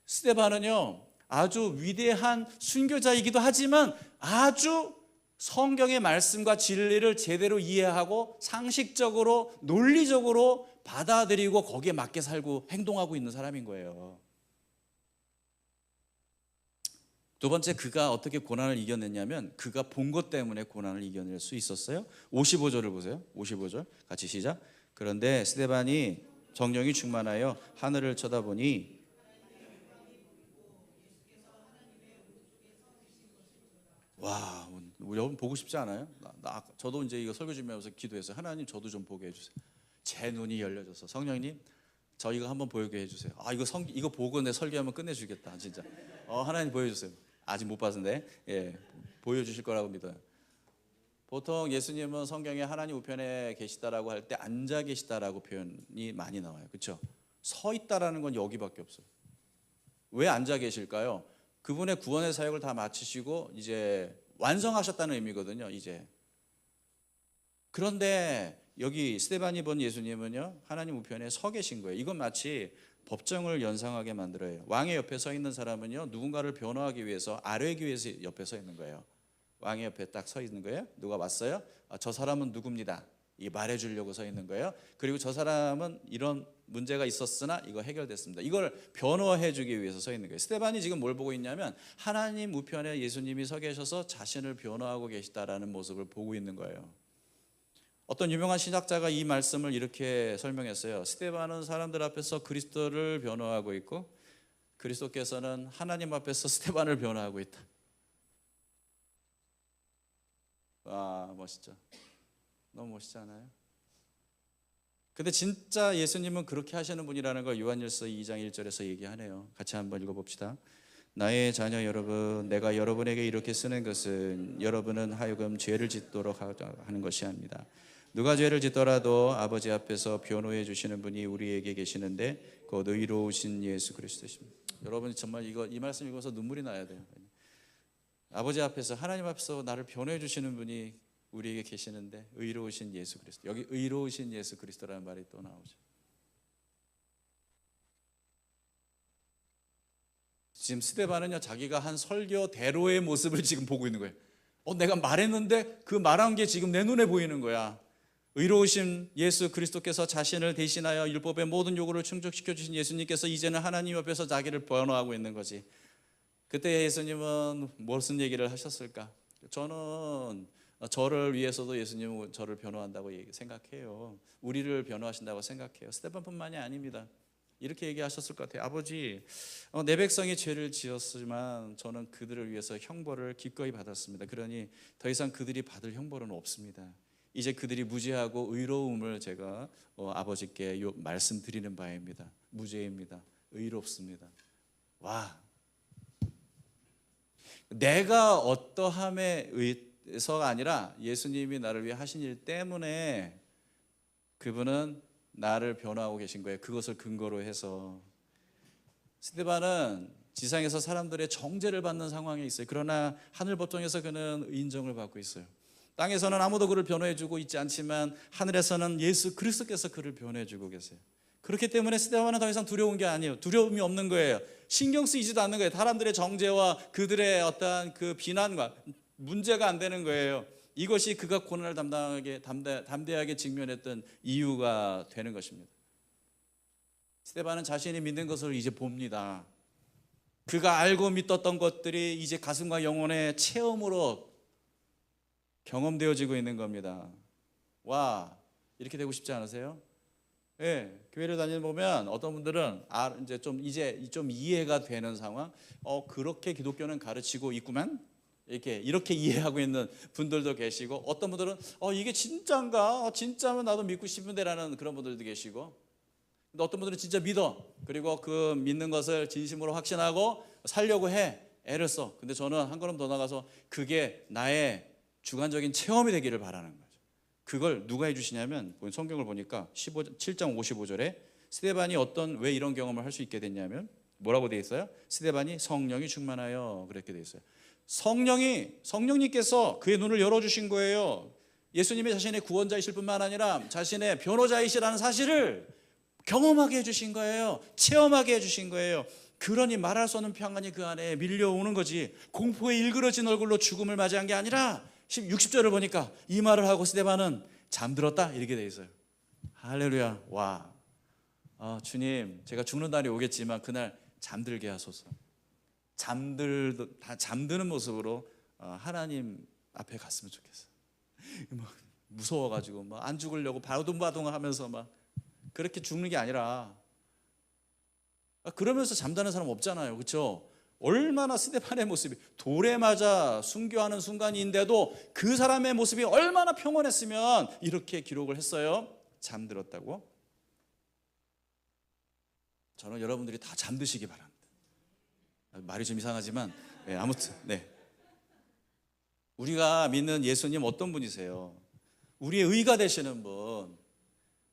스데반은요 아주 위대한 순교자이기도 하지만 아주 성경의 말씀과 진리를 제대로 이해하고 상식적으로 논리적으로 받아들이고 거기에 맞게 살고 행동하고 있는 사람인 거예요. 두 번째, 그가 어떻게 고난을 이겨냈냐면 그가 본 것 때문에 고난을 이겨낼 수 있었어요. 55절을 보세요. 55절 같이 시작. 그런데 스데반이 성령이 충만하여 하늘을 쳐다보니 와, 여러분 보고 싶지 않아요? 저도 이제 이거 설교 준비하면서 기도했어요. 하나님 저도 좀 보게 해주세요. 제 눈이 열려져서 성령님 저 이거 한번 보게 해주세요. 이거 보고 내 설교하면 끝내주겠다 진짜. 하나님 보여주세요. 아직 못 봤는데 보여주실 거라고 믿어요. 보통 예수님은 성경에 하나님 우편에 계시다라고 할 때 앉아 계시다라고 표현이 많이 나와요. 그렇죠? 서 있다라는 건 여기밖에 없어요. 왜 앉아 계실까요? 그분의 구원의 사역을 다 마치시고 이제 완성하셨다는 의미거든요. 이제 그런데 여기 스데반이 본 예수님은요 하나님 우편에 서 계신 거예요. 이건 마치 법정을 연상하게 만들어요. 왕의 옆에 서 있는 사람은요 누군가를 변호하기 위해서 아뢰기 위해서 옆에 서 있는 거예요. 왕의 옆에 딱 서 있는 거예요. 누가 왔어요? 저 사람은 누굽니다. 이 말해주려고 서 있는 거예요. 그리고 저 사람은 이런 문제가 있었으나 이거 해결됐습니다. 이걸 변호해주기 위해서 서 있는 거예요. 스데반이 지금 뭘 보고 있냐면 하나님 우편에 예수님이 서 계셔서 자신을 변호하고 계시다라는 모습을 보고 있는 거예요. 어떤 유명한 신학자가 이 말씀을 이렇게 설명했어요. 스데반은 사람들 앞에서 그리스도를 변호하고 있고 그리스도께서는 하나님 앞에서 스데반을 변호하고 있다. 와, 멋있죠. 너무 멋있지 않아요? 근데 진짜 예수님은 그렇게 하시는 분이라는 걸 요한일서 2장 1절에서 얘기하네요. 같이 한번 읽어봅시다. 나의 자녀 여러분, 내가 여러분에게 이렇게 쓰는 것은 여러분은 하여금 죄를 짓도록 하는 것이 아닙니다. 누가 죄를 짓더라도 아버지 앞에서 변호해 주시는 분이 우리에게 계시는데 곧 의로우신 예수 그리스도십니다. 여러분 정말 이 말씀 읽어서 눈물이 나야 돼요. 아버지 앞에서, 하나님 앞에서 나를 변호해 주시는 분이 우리에게 계시는데 의로우신 예수 그리스도. 여기 의로우신 예수 그리스도라는 말이 또 나오죠. 지금 스데반은요, 자기가 한 설교대로의 모습을 지금 보고 있는 거예요. 내가 말했는데 그 말한 게 지금 내 눈에 보이는 거야. 의로우신 예수 그리스도께서 자신을 대신하여 율법의 모든 요구를 충족시켜 주신 예수님께서 이제는 하나님 앞에서 자기를 변호하고 있는 거지. 그때 예수님은 무슨 얘기를 하셨을까? 저는 저를 위해서도 예수님은 저를 변호한다고 생각해요. 우리를 변호하신다고 생각해요. 스데반뿐만이 아닙니다. 이렇게 얘기하셨을 것 같아요. 아버지, 내 백성이 죄를 지었지만 저는 그들을 위해서 형벌을 기꺼이 받았습니다. 그러니 더 이상 그들이 받을 형벌은 없습니다. 이제 그들이 무죄하고 의로움을 제가 아버지께 말씀드리는 바입니다. 무죄입니다. 의롭습니다. 와, 내가 어떠함에 의해서가 아니라 예수님이 나를 위해 하신 일 때문에 그분은 나를 변호하고 계신 거예요. 그것을 근거로 해서. 스데반은 지상에서 사람들의 정죄를 받는 상황에 있어요. 그러나 하늘 법정에서 그는 인정을 받고 있어요. 땅에서는 아무도 그를 변호해주고 있지 않지만 하늘에서는 예수 그리스도께서 그를 변호해주고 계세요. 그렇기 때문에 스데반은 더 이상 두려운 게 아니에요. 두려움이 없는 거예요. 신경 쓰이지도 않는 거예요. 사람들의 정죄와 그들의 어떠한 그 비난과 문제가 안 되는 거예요. 이것이 그가 고난을 담대하게 직면했던 이유가 되는 것입니다. 스데반은 자신이 믿는 것을 이제 봅니다. 그가 알고 믿었던 것들이 이제 가슴과 영혼의 체험으로 경험되어지고 있는 겁니다. 와, 이렇게 되고 싶지 않으세요? 예, 교회를 다니는 보면 어떤 분들은 이제 좀 이해가 되는 상황. 그렇게 기독교는 가르치고 있구만. 이렇게 이해하고 있는 분들도 계시고, 어떤 분들은 이게 진짜인가? 진짜면 나도 믿고 싶은데라는 그런 분들도 계시고, 근데 어떤 분들은 진짜 믿어. 그리고 그 믿는 것을 진심으로 확신하고 살려고 해. 애를 써. 근데 저는 한 걸음 더 나가서 그게 나의 주관적인 체험이 되기를 바라는 거죠. 그걸 누가 해주시냐면, 성경을 보니까 7장 55절에 스데반이 왜 이런 경험을 할 수 있게 됐냐면 뭐라고 되어 있어요? 스데반이 성령이 충만하여 그렇게 되어 있어요. 성령님께서 그의 눈을 열어주신 거예요. 예수님이 자신의 구원자이실 뿐만 아니라 자신의 변호자이시라는 사실을 경험하게 해주신 거예요. 체험하게 해주신 거예요. 그러니 말할 수 없는 평안이 그 안에 밀려오는 거지. 공포에 일그러진 얼굴로 죽음을 맞이한 게 아니라 60절을 보니까 이 말을 하고 스데반은 잠들었다 이렇게 돼 있어요. 할렐루야. 와, 주님, 제가 죽는 날이 오겠지만 그날 잠들게 하소서. 잠드는 모습으로 하나님 앞에 갔으면 좋겠어요. 무서워가지고 안 죽으려고 바둥바둥하면서 그렇게 죽는 게 아니라, 그러면서 잠드는 사람 없잖아요, 그렇죠? 얼마나 스데반의 모습이 돌에 맞아 순교하는 순간인데도 그 사람의 모습이 얼마나 평온했으면 이렇게 기록을 했어요. 잠들었다고. 저는 여러분들이 다 잠드시기 바랍니다. 말이 좀 이상하지만 아무튼 우리가 믿는 예수님 어떤 분이세요? 우리의 의가 되시는 분,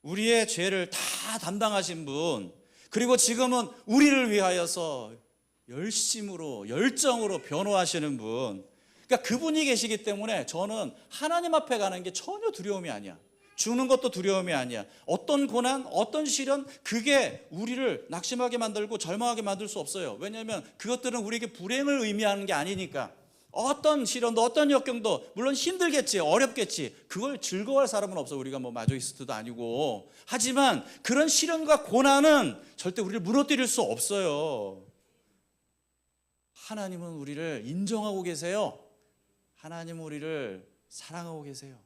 우리의 죄를 다 담당하신 분, 그리고 지금은 우리를 위하여서 열심으로 열정으로 변호하시는 분. 그러니까 그분이 계시기 때문에 저는 하나님 앞에 가는 게 전혀 두려움이 아니야. 죽는 것도 두려움이 아니야. 어떤 고난, 어떤 시련, 그게 우리를 낙심하게 만들고 절망하게 만들 수 없어요. 왜냐하면 그것들은 우리에게 불행을 의미하는 게 아니니까. 어떤 시련도 어떤 역경도 물론 힘들겠지, 어렵겠지. 그걸 즐거워할 사람은 없어. 우리가 뭐 마조이스트도 아니고. 하지만 그런 시련과 고난은 절대 우리를 무너뜨릴 수 없어요. 하나님은 우리를 인정하고 계세요. 하나님은 우리를 사랑하고 계세요.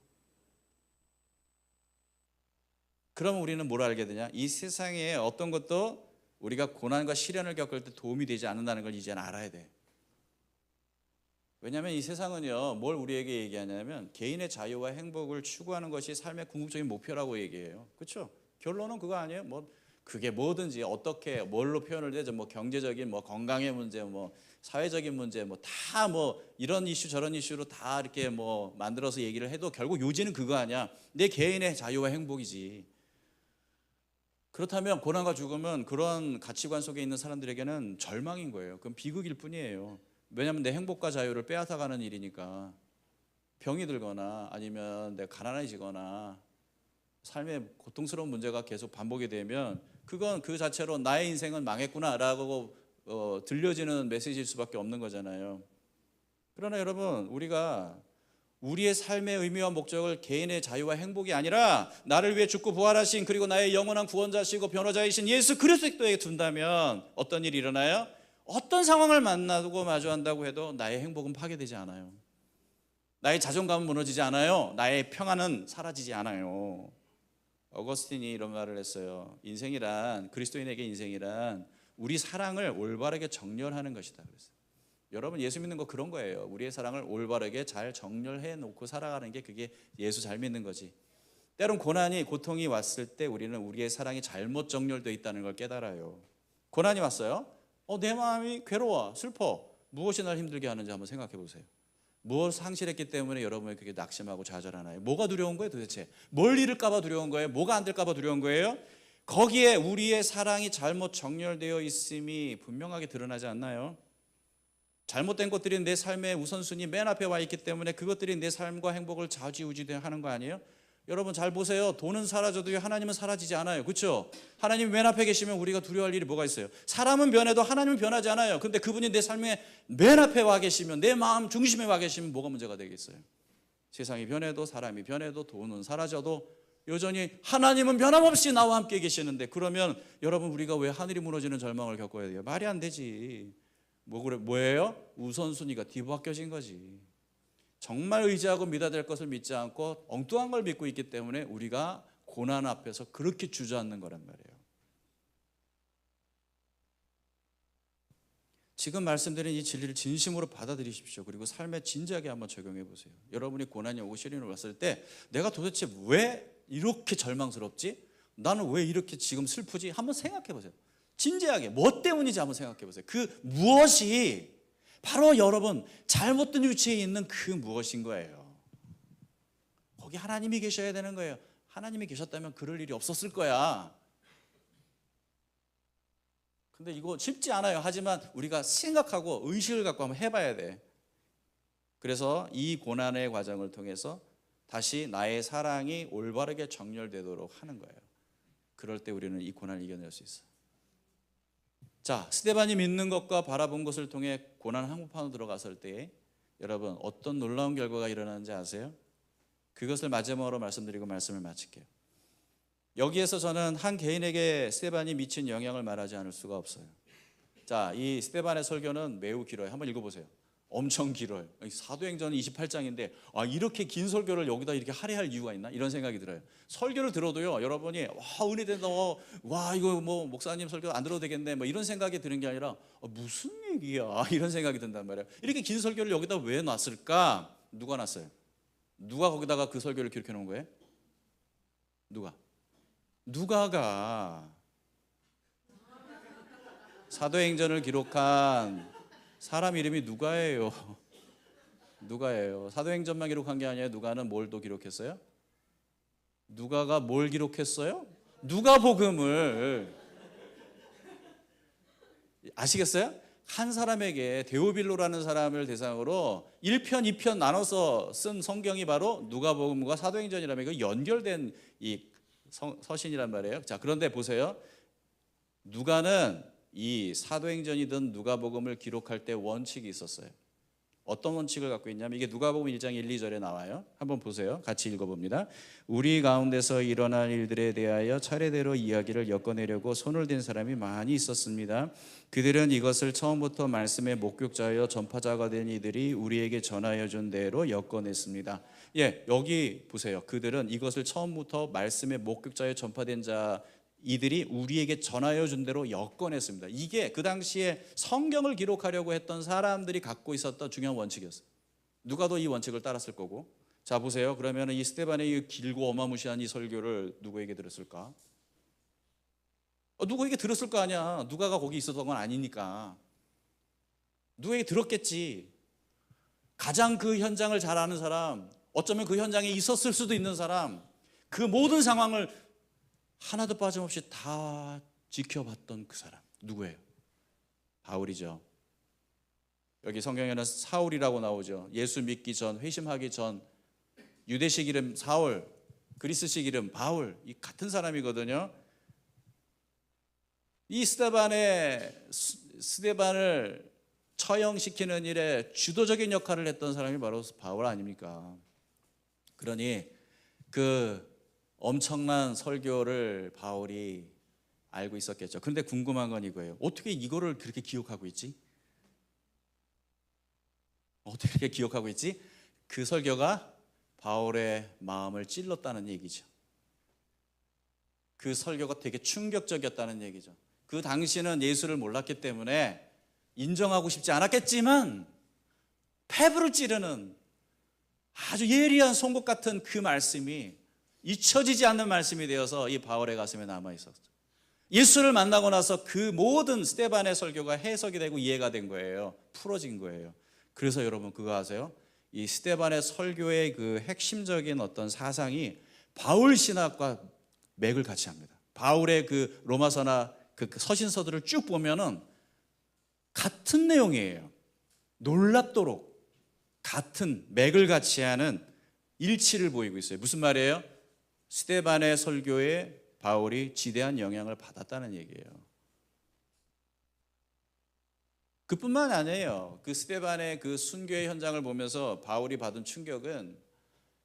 그러면 우리는 뭘 알게 되냐? 이 세상에 어떤 것도 우리가 고난과 시련을 겪을 때 도움이 되지 않는다는 걸 이제는 알아야 돼. 왜냐하면 이 세상은요, 뭘 우리에게 얘기하냐면 개인의 자유와 행복을 추구하는 것이 삶의 궁극적인 목표라고 얘기해요. 그렇죠? 결론은 그거 아니에요? 뭐 그게 뭐든지 어떻게 뭘로 표현을 되죠? 뭐 경제적인, 뭐 건강의 문제, 뭐 사회적인 문제, 뭐 다 뭐 이런 이슈 저런 이슈로 다 이렇게 뭐 만들어서 얘기를 해도 결국 요지는 그거 아니야. 내 개인의 자유와 행복이지. 그렇다면 고난과 죽음은 그런 가치관 속에 있는 사람들에게는 절망인 거예요. 그건 비극일 뿐이에요. 왜냐하면 내 행복과 자유를 빼앗아가는 일이니까. 병이 들거나 아니면 내가 가난해지거나 삶의 고통스러운 문제가 계속 반복이 되면 그건 그 자체로 나의 인생은 망했구나라고 들려지는 메시지일 수밖에 없는 거잖아요. 그러나 여러분, 우리가 우리의 삶의 의미와 목적을 개인의 자유와 행복이 아니라 나를 위해 죽고 부활하신 그리고 나의 영원한 구원자시고 변호자이신 예수 그리스도에게 둔다면 어떤 일이 일어나요? 어떤 상황을 만나고 마주한다고 해도 나의 행복은 파괴되지 않아요. 나의 자존감은 무너지지 않아요. 나의 평안은 사라지지 않아요. 어거스틴이 이런 말을 했어요. 인생이란, 그리스도인에게 인생이란 우리 사랑을 올바르게 정렬하는 것이다 그랬어요. 여러분, 예수 믿는 거 그런 거예요. 우리의 사랑을 올바르게 잘 정렬해 놓고 살아가는 게 그게 예수 잘 믿는 거지. 때론 고난이, 고통이 왔을 때 우리는 우리의 사랑이 잘못 정렬되어 있다는 걸 깨달아요. 고난이 왔어요. 내 마음이 괴로워, 슬퍼. 무엇이 날 힘들게 하는지 한번 생각해 보세요. 무엇을 상실했기 때문에 여러분이 그렇게 낙심하고 좌절하나요? 뭐가 두려운 거예요 도대체? 뭘 잃을까 봐 두려운 거예요? 뭐가 안 될까 봐 두려운 거예요? 거기에 우리의 사랑이 잘못 정렬되어 있음이 분명하게 드러나지 않나요? 잘못된 것들이 내 삶의 우선순위 맨 앞에 와 있기 때문에 그것들이 내 삶과 행복을 좌지우지하는 거 아니에요? 여러분 잘 보세요. 돈은 사라져도 하나님은 사라지지 않아요. 그렇죠? 하나님 맨 앞에 계시면 우리가 두려워할 일이 뭐가 있어요? 사람은 변해도 하나님은 변하지 않아요. 근데 그분이 내 삶의 맨 앞에 와 계시면, 내 마음 중심에 와 계시면 뭐가 문제가 되겠어요? 세상이 변해도, 사람이 변해도, 돈은 사라져도 여전히 하나님은 변함없이 나와 함께 계시는데, 그러면 여러분 우리가 왜 하늘이 무너지는 절망을 겪어야 돼요? 말이 안 되지. 뭐예요? 우선순위가 뒤바뀌어진 거지. 정말 의지하고 믿어야 될 것을 믿지 않고 엉뚱한 걸 믿고 있기 때문에 우리가 고난 앞에서 그렇게 주저앉는 거란 말이에요. 지금 말씀드린 이 진리를 진심으로 받아들이십시오. 그리고 삶에 진지하게 한번 적용해 보세요. 여러분이 고난이 오고 시련이 왔을 때 내가 도대체 왜 이렇게 절망스럽지? 나는 왜 이렇게 지금 슬프지? 한번 생각해 보세요. 진지하게 뭐 때문인지 한번 생각해 보세요. 그 무엇이 바로 여러분 잘못된 위치에 있는 그 무엇인 거예요. 거기 하나님이 계셔야 되는 거예요. 하나님이 계셨다면 그럴 일이 없었을 거야. 근데 이거 쉽지 않아요. 하지만 우리가 생각하고 의식을 갖고 한번 해봐야 돼. 그래서 이 고난의 과정을 통해서 다시 나의 사랑이 올바르게 정렬되도록 하는 거예요. 그럴 때 우리는 이 고난을 이겨낼 수 있어요. 자, 스데반이 믿는 것과 바라본 것을 통해 고난 한복판으로 들어갔을 때 여러분 어떤 놀라운 결과가 일어나는지 아세요? 그것을 마지막으로 말씀드리고 말씀을 마칠게요. 여기에서 저는 한 개인에게 스데반이 미친 영향을 말하지 않을 수가 없어요. 자, 이 스데반의 설교는 매우 길어요. 한번 읽어보세요. 엄청 길어요. 사도행전 28장인데 이렇게 긴 설교를 여기다 이렇게 할애할 이유가 있나? 이런 생각이 들어요. 설교를 들어도요, 여러분이 은혜 된다, 이거 뭐 목사님 설교 안 들어도 되겠네, 뭐 이런 생각이 드는 게 아니라 무슨 얘기야? 이런 생각이 든단 말이에요. 이렇게 긴 설교를 여기다 왜 놨을까? 누가 놨어요? 누가 거기다가 그 설교를 기록해 놓은 거예요? 누가가 사도행전을 기록한 사람 이름이 누가예요. 누가예요. 사도행전만 기록한 게 아니에요. 누가는 뭘 또 기록했어요? 누가가 뭘 기록했어요? 누가복음을. 아시겠어요? 한 사람에게 데오빌로라는 사람을 대상으로 1편, 2편 나눠서 쓴 성경이 바로 누가복음과 사도행전이라면 이거 연결된 이 서신이란 말이에요. 자, 그런데 보세요. 누가는 이 사도행전이든 누가복음을 기록할 때 원칙이 있었어요. 어떤 원칙을 갖고 있냐면 이게 누가복음 1장 1, 2절에 나와요. 한번 보세요. 같이 읽어봅니다. 우리 가운데서 일어날 일들에 대하여 차례대로 이야기를 엮어내려고 손을 댄 사람이 많이 있었습니다. 그들은 이것을 처음부터 말씀의 목격자여 전파자가 된 이들이 우리에게 전하여 준 대로 엮어냈습니다. 예, 여기 보세요. 그들은 이것을 처음부터 말씀의 목격자여 전파된 자 이들이 우리에게 전하여 준 대로 엮어냈습니다. 이게 그 당시에 성경을 기록하려고 했던 사람들이 갖고 있었던 중요한 원칙이었어요. 누가도 이 원칙을 따랐을 거고. 자 보세요. 그러면 이 스데반의 이 길고 어마무시한 이 설교를 누구에게 들었을까? 누구에게 들었을 거 아니야. 누가가 거기 있었던 건 아니니까. 누구에게 들었겠지. 가장 그 현장을 잘 아는 사람, 어쩌면 그 현장에 있었을 수도 있는 사람, 그 모든 상황을 하나도 빠짐없이 다 지켜봤던 그 사람 누구예요? 바울이죠. 여기 성경에는 사울이라고 나오죠. 예수 믿기 전, 회심하기 전, 유대식 이름 사울, 그리스식 이름 바울, 이 같은 사람이거든요. 이 스데반을 처형시키는 일에 주도적인 역할을 했던 사람이 바로 바울 아닙니까? 그러니 그 엄청난 설교를 바울이 알고 있었겠죠. 그런데 궁금한 건 이거예요. 어떻게 이거를 그렇게 기억하고 있지? 어떻게 그렇게 기억하고 있지? 그 설교가 바울의 마음을 찔렀다는 얘기죠. 그 설교가 되게 충격적이었다는 얘기죠. 그 당시는 예수를 몰랐기 때문에 인정하고 싶지 않았겠지만 폐부를 찌르는 아주 예리한 송곳 같은 그 말씀이 잊혀지지 않는 말씀이 되어서 이 바울의 가슴에 남아있었죠. 예수를 만나고 나서 그 모든 스데반의 설교가 해석이 되고 이해가 된 거예요. 풀어진 거예요. 그래서 여러분 그거 아세요? 이 스데반의 설교의 그 핵심적인 어떤 사상이 바울 신학과 맥을 같이 합니다. 바울의 그 로마서나 그 서신서들을 쭉 보면은 같은 내용이에요. 놀랍도록 같은 맥을 같이 하는 일치를 보이고 있어요. 무슨 말이에요? 스데반의 설교에 바울이 지대한 영향을 받았다는 얘기예요. 그뿐만 아니에요. 그 스데반의 그 순교의 현장을 보면서 바울이 받은 충격은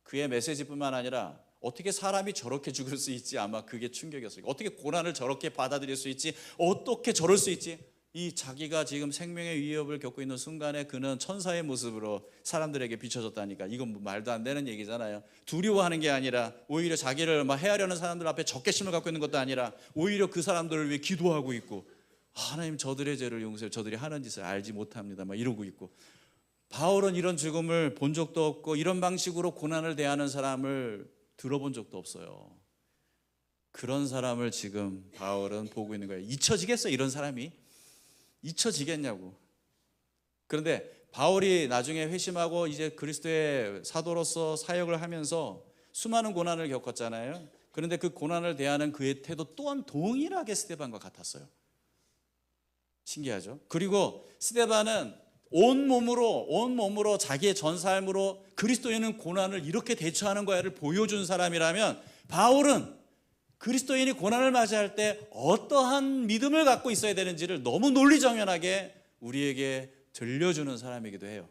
그의 메시지뿐만 아니라 어떻게 사람이 저렇게 죽을 수 있지? 아마 그게 충격이었어요. 어떻게 고난을 저렇게 받아들일 수 있지? 어떻게 저럴 수 있지? 이 자기가 지금 생명의 위협을 겪고 있는 순간에 그는 천사의 모습으로 사람들에게 비춰졌다니까. 이건 뭐 말도 안 되는 얘기잖아요. 두려워하는 게 아니라 오히려 자기를 막 해하려는 사람들 앞에 적개심을 갖고 있는 것도 아니라 오히려 그 사람들을 위해 기도하고 있고, 하나님 저들의 죄를 용서해, 저들이 하는 짓을 알지 못합니다 막 이러고 있고. 바울은 이런 죽음을 본 적도 없고 이런 방식으로 고난을 대하는 사람을 들어본 적도 없어요. 그런 사람을 지금 바울은 보고 있는 거예요. 잊혀지겠어? 이런 사람이 잊혀지겠냐고. 그런데 바울이 나중에 회심하고 이제 그리스도의 사도로서 사역을 하면서 수많은 고난을 겪었잖아요. 그런데 그 고난을 대하는 그의 태도 또한 동일하게 스데반과 같았어요. 신기하죠? 그리고 스데반은 온몸으로 자기의 전 삶으로 그리스도인은 고난을 이렇게 대처하는 거야를 보여준 사람이라면, 바울은 그리스도인이 고난을 맞이할 때 어떠한 믿음을 갖고 있어야 되는지를 너무 논리정연하게 우리에게 들려주는 사람이기도 해요.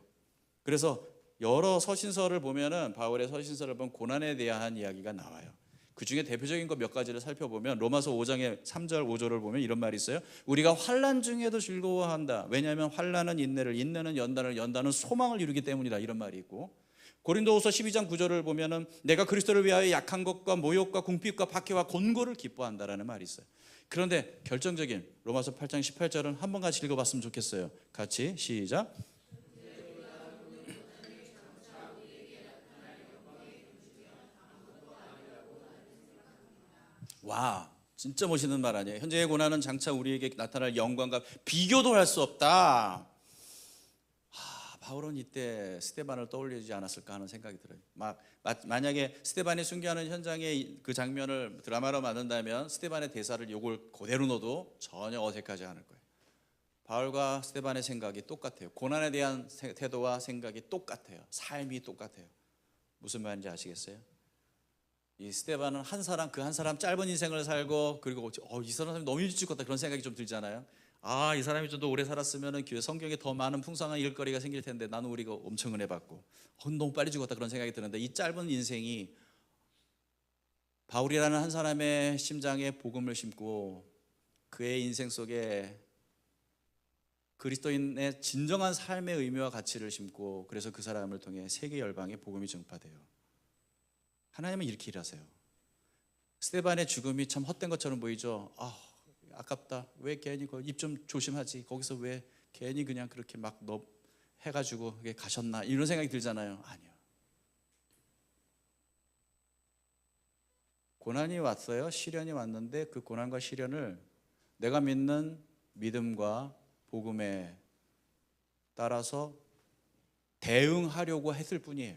그래서 여러 서신서를 보면은, 바울의 서신서를 보면 고난에 대한 이야기가 나와요. 그 중에 대표적인 것 몇 가지를 살펴보면 로마서 5장의 3절 5절을 보면 이런 말이 있어요. 우리가 환난 중에도 즐거워한다. 왜냐하면 환난은 인내를, 인내는 연단을, 연단은 소망을 이루기 때문이다. 이런 말이 있고, 고린도후서 12장 9절을 보면은 내가 그리스도를 위하여 약한 것과 모욕과 궁핍과 박해와 곤고를 기뻐한다라는 말이 있어요. 그런데 결정적인 로마서 8장 18절은 한번 같이 읽어봤으면 좋겠어요. 같이 시작. 와, 진짜 멋있는 말 아니에요? 현재의 고난은 장차 우리에게 나타날 영광과 비교도 할 수 없다. 바울은 이때 스데반을 떠올리지 않았을까 하는 생각이 들어요. 만약에 스데반이 순교하는 현장의 그 장면을 드라마로 만든다면 스데반의 대사를 요걸 그대로 넣어도 전혀 어색하지 않을 거예요. 바울과 스데반의 생각이 똑같아요. 고난에 대한 태도와 생각이 똑같아요. 삶이 똑같아요. 무슨 말인지 아시겠어요? 이 스데반은 한 사람 짧은 인생을 살고, 그리고 이 사람이 너무 일찍 죽었다 그런 생각이 좀 들잖아요. 이 사람이 좀 더 오래 살았으면 교회 성경에 더 많은 풍성한 일거리가 생길 텐데 나는 우리가 엄청 은혜 받고 너무 빨리 죽었다 그런 생각이 드는데, 이 짧은 인생이 바울이라는 한 사람의 심장에 복음을 심고 그의 인생 속에 그리스도인의 진정한 삶의 의미와 가치를 심고, 그래서 그 사람을 통해 세계 열방에 복음이 전파돼요. 하나님은 이렇게 일하세요. 스데반의 죽음이 참 헛된 것처럼 보이죠. 아깝다. 왜 괜히 입 좀 조심하지. 거기서 왜 괜히 그냥 그렇게 막 해가지고 가셨나, 이런 생각이 들잖아요. 아니요. 고난이 왔어요. 시련이 왔는데 그 고난과 시련을 내가 믿는 믿음과 복음에 따라서 대응하려고 했을 뿐이에요.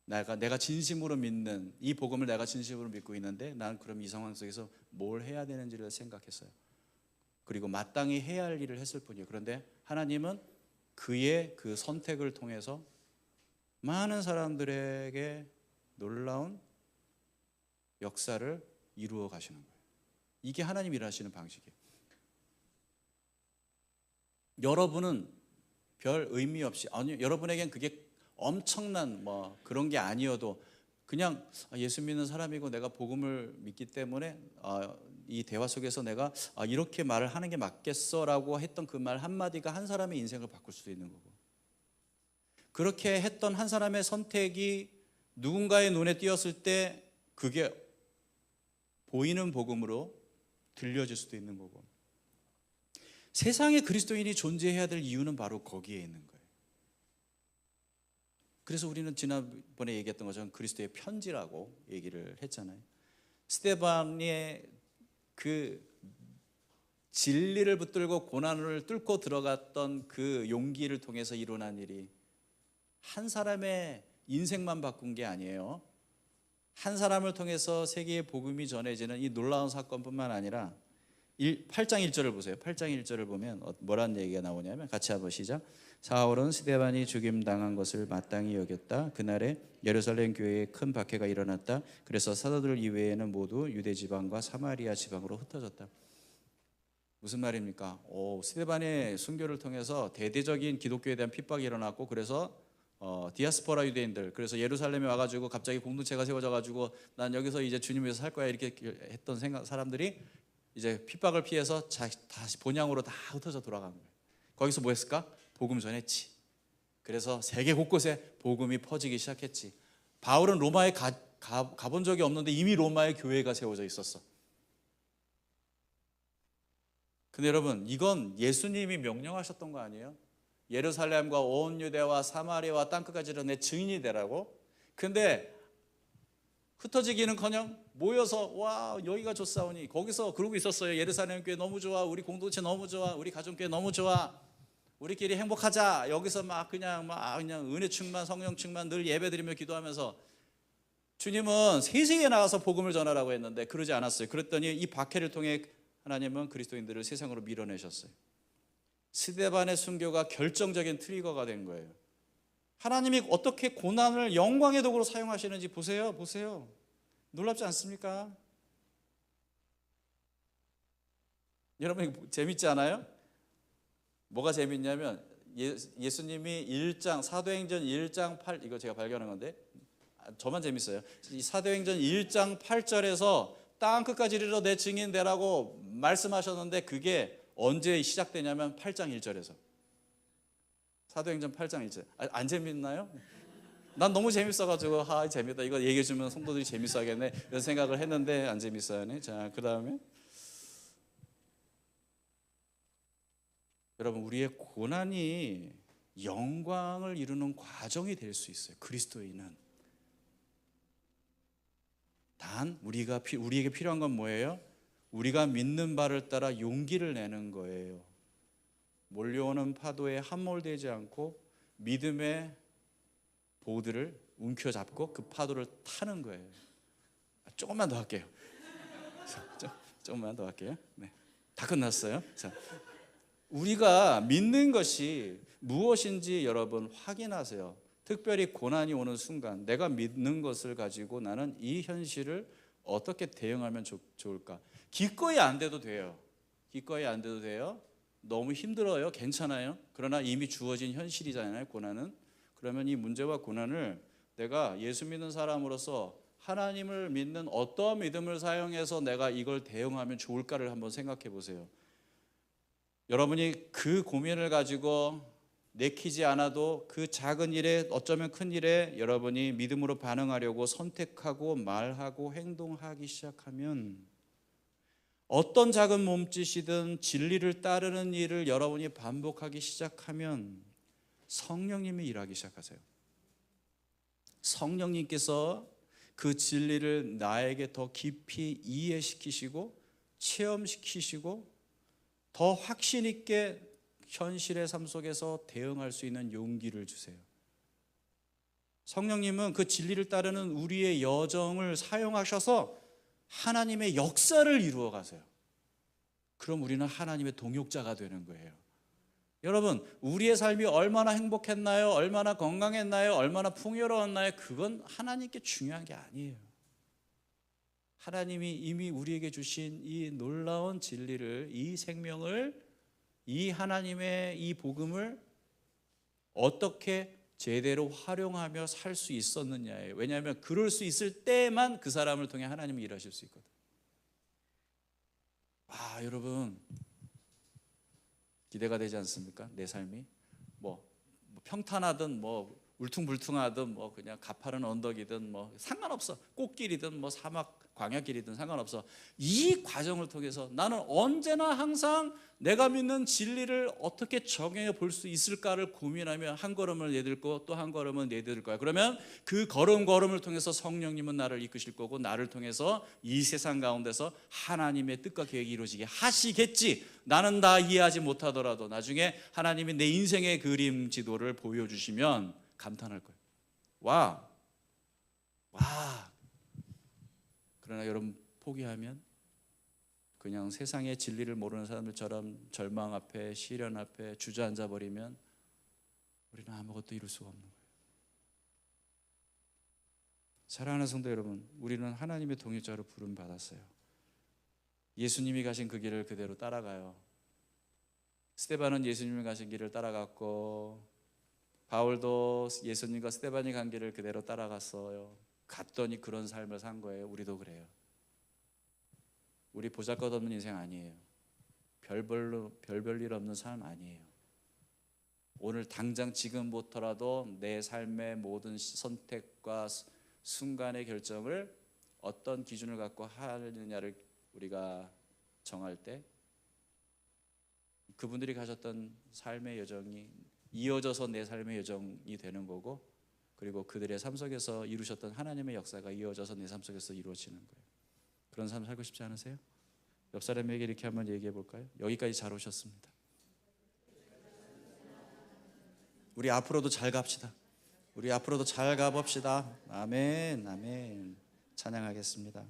내가 진심으로 믿는 이 복음을 내가 진심으로 믿고 있는데, 난 그럼 이 상황 속에서 뭘 해야 되는지를 생각했어요. 그리고 마땅히 해야 할 일을 했을 뿐이에요. 그런데 하나님은 그의 그 선택을 통해서 많은 사람들에게 놀라운 역사를 이루어 가시는 거예요. 이게 하나님 일하시는 방식이에요. 여러분은 별 의미 없이, 여러분에겐 그게 엄청난 그런 게 아니어도 그냥 예수 믿는 사람이고 내가 복음을 믿기 때문에 이 대화 속에서 내가 이렇게 말을 하는 게 맞겠어라고 했던 그 말 한마디가 한 사람의 인생을 바꿀 수도 있는 거고, 그렇게 했던 한 사람의 선택이 누군가의 눈에 띄었을 때 그게 보이는 복음으로 들려질 수도 있는 거고, 세상에 그리스도인이 존재해야 될 이유는 바로 거기에 있는 거예요. 그래서 우리는 지난번에 얘기했던 것처럼 그리스도의 편지라고 얘기를 했잖아요. 스데반의 그 진리를 붙들고 고난을 뚫고 들어갔던 그 용기를 통해서 일어난 일이 한 사람의 인생만 바꾼 게 아니에요. 한 사람을 통해서 세계의 복음이 전해지는 이 놀라운 사건뿐만 아니라 8장 1절을 보세요. 8장 1절을 보면 뭐라는 얘기가 나오냐면, 같이 한번 시작. 사울은 스데반이 죽임당한 것을 마땅히 여겼다. 그날에 예루살렘 교회에 큰 박해가 일어났다. 그래서 사도들 이외에는 모두 유대 지방과 사마리아 지방으로 흩어졌다. 무슨 말입니까? 스데반의 순교를 통해서 대대적인 기독교에 대한 핍박이 일어났고, 그래서 디아스포라 유대인들, 그래서 예루살렘에 와가지고 갑자기 공동체가 세워져가지고 난 여기서 이제 주님 위해서 살 거야 이렇게 했던 사람들이 이제 핍박을 피해서 다시 본향으로 다 흩어져 돌아간 거예요. 거기서 뭐 했을까? 복음 전했지. 그래서 세계 곳곳에 복음이 퍼지기 시작했지. 바울은 로마에 가본 적이 없는데 이미 로마에 교회가 세워져 있었어. 근데 여러분, 이건 예수님이 명령하셨던 거 아니에요? 예루살렘과 온 유대와 사마리아와 땅끝까지 내 증인이 되라고. 근데 흩어지기는커녕 모여서 여기가 좋사오니 거기서 그러고 있었어요. 예루살렘 교회 너무 좋아, 우리 공동체 너무 좋아, 우리 가정교회 너무 좋아, 우리끼리 행복하자. 여기서 그냥 은혜 충만, 성령 충만 늘 예배드리며 기도하면서. 주님은 세상에 나가서 복음을 전하라고 했는데 그러지 않았어요. 그랬더니 이 박해를 통해 하나님은 그리스도인들을 세상으로 밀어내셨어요. 스데반의 순교가 결정적인 트리거가 된 거예요. 하나님이 어떻게 고난을 영광의 도구로 사용하시는지 보세요. 놀랍지 않습니까? 여러분, 재밌지 않아요? 뭐가 재밌냐면 예수님이 사도행전 1장 8, 이거 제가 발견한 건데 저만 재밌어요. 이 사도행전 1장 8절에서 땅 끝까지 이르러 내 증인 되라고 말씀하셨는데 그게 언제 시작되냐면 8장 1절에서. 사도행전 8장 1절. 안 재밌나요? 난 너무 재밌어가지고 재밌다. 이거 얘기해주면 성도들이 재밌어하겠네 이런 생각을 했는데 안 재밌어하네. 자, 그 다음에 여러분, 우리의 고난이 영광을 이루는 과정이 될 수 있어요. 그리스도인은 단 우리에게 필요한 건 뭐예요? 우리가 믿는 바를 따라 용기를 내는 거예요. 몰려오는 파도에 함몰되지 않고 믿음의 보드를 움켜잡고 그 파도를 타는 거예요. 조금만 더 할게요. 조금만 더 할게요. 네, 다 끝났어요. 자, 우리가 믿는 것이 무엇인지 여러분 확인하세요. 특별히 고난이 오는 순간 내가 믿는 것을 가지고 나는 이 현실을 어떻게 대응하면 좋을까? 기꺼이 안 돼도 돼요. 기꺼이 안 돼도 돼요? 너무 힘들어요? 괜찮아요? 그러나 이미 주어진 현실이잖아요, 고난은. 그러면 이 문제와 고난을 내가 예수 믿는 사람으로서 하나님을 믿는 어떠한 믿음을 사용해서 내가 이걸 대응하면 좋을까를 한번 생각해 보세요. 여러분이 그 고민을 가지고 내키지 않아도 그 작은 일에, 어쩌면 큰 일에 여러분이 믿음으로 반응하려고 선택하고 말하고 행동하기 시작하면, 어떤 작은 몸짓이든 진리를 따르는 일을 여러분이 반복하기 시작하면 성령님이 일하기 시작하세요. 성령님께서 그 진리를 나에게 더 깊이 이해시키시고 체험시키시고 더 확신 있게 현실의 삶 속에서 대응할 수 있는 용기를 주세요. 성령님은 그 진리를 따르는 우리의 여정을 사용하셔서 하나님의 역사를 이루어 가세요. 그럼 우리는 하나님의 동역자가 되는 거예요. 여러분, 우리의 삶이 얼마나 행복했나요? 얼마나 건강했나요? 얼마나 풍요로웠나요? 그건 하나님께 중요한 게 아니에요. 하나님이 이미 우리에게 주신 이 놀라운 진리를, 이 생명을, 이 하나님의 이 복음을 어떻게 제대로 활용하며 살 수 있었느냐예요. 왜냐하면 그럴 수 있을 때만 그 사람을 통해 하나님이 일하실 수 있거든요. 여러분, 기대가 되지 않습니까? 내 삶이 뭐 평탄하든 뭐 울퉁불퉁하든 뭐 그냥 가파른 언덕이든 뭐 상관없어. 꽃길이든 뭐 사막 광야길이든 상관없어. 이 과정을 통해서 나는 언제나 항상 내가 믿는 진리를 어떻게 적용해 볼 수 있을까를 고민하며 한 걸음을 내딛고 또 한 걸음을 내딛을 거야. 그러면 그 걸음걸음을 통해서 성령님은 나를 이끄실 거고, 나를 통해서 이 세상 가운데서 하나님의 뜻과 계획이 이루어지게 하시겠지. 나는 다 이해하지 못하더라도 나중에 하나님이 내 인생의 그림 지도를 보여주시면 감탄할 거예요. 와. 그러나 여러분, 포기하면 그냥 세상의 진리를 모르는 사람들처럼 절망 앞에, 시련 앞에 주저앉아 버리면 우리는 아무것도 이룰 수가 없는 거예요. 사랑하는 성도 여러분, 우리는 하나님의 동역자로 부름 받았어요. 예수님이 가신 그 길을 그대로 따라가요. 스데반은 예수님이 가신 길을 따라갔고, 바울도 예수님과 스데반이 간 길을 그대로 따라갔어요. 갔더니 그런 삶을 산 거예요. 우리도 그래요. 우리 보잘것없는 인생 아니에요. 별별 일 없는 삶 아니에요. 오늘 당장 지금부터라도 내 삶의 모든 선택과 순간의 결정을 어떤 기준을 갖고 하느냐를 우리가 정할 때, 그분들이 가셨던 삶의 여정이 이어져서 내 삶의 여정이 되는 거고, 그리고 그들의 삶 속에서 이루셨던 하나님의 역사가 이어져서 내 삶 속에서 이루어지는 거예요. 그런 삶 살고 싶지 않으세요? 옆 사람에게 이렇게 한번 얘기해 볼까요? 여기까지 잘 오셨습니다. 우리 앞으로도 잘 갑시다. 우리 앞으로도 잘 가봅시다. 아멘, 아멘. 찬양하겠습니다.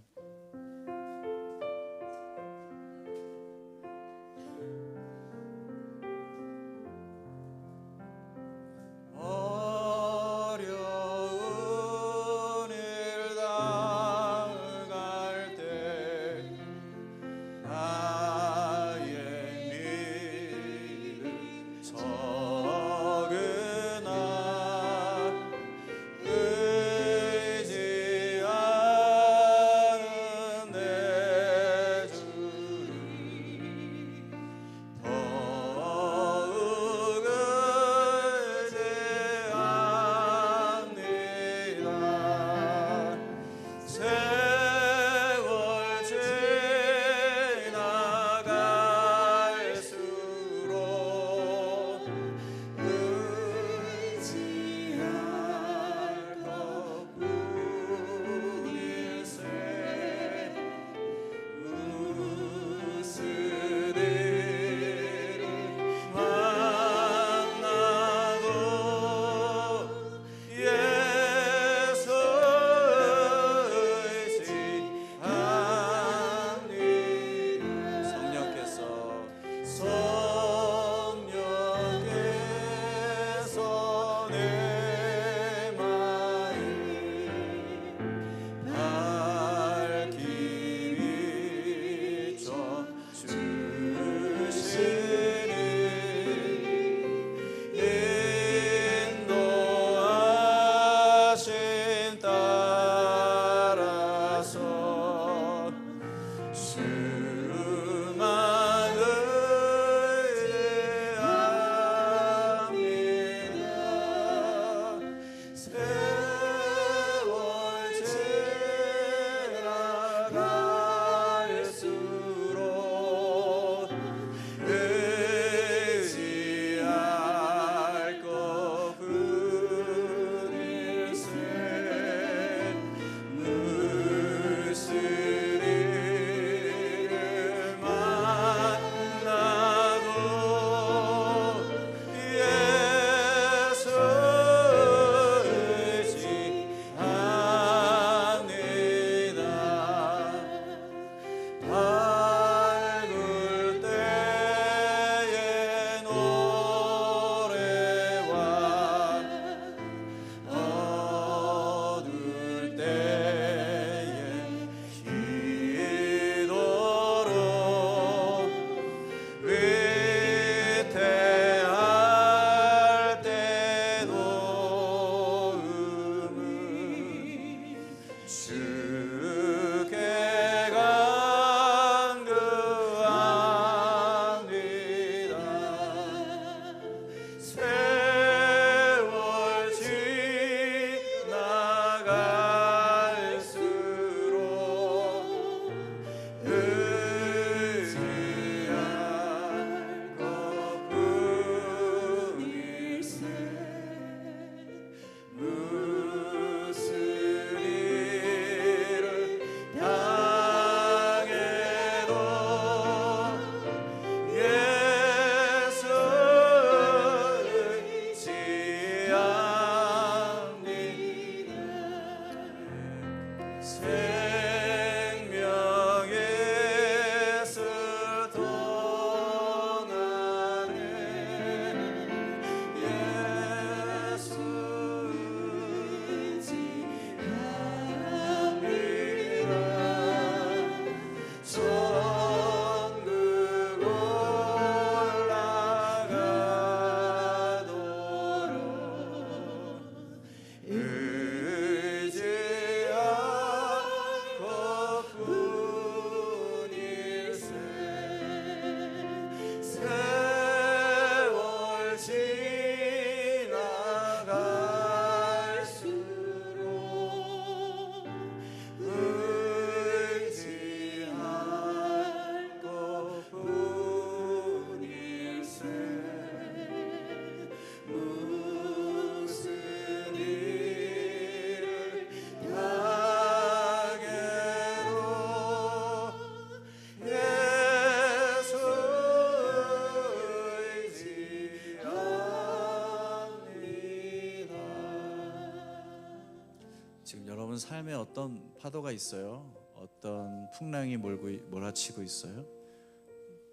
지금 여러분 삶에 어떤 파도가 있어요? 어떤 풍랑이 몰아치고 있어요?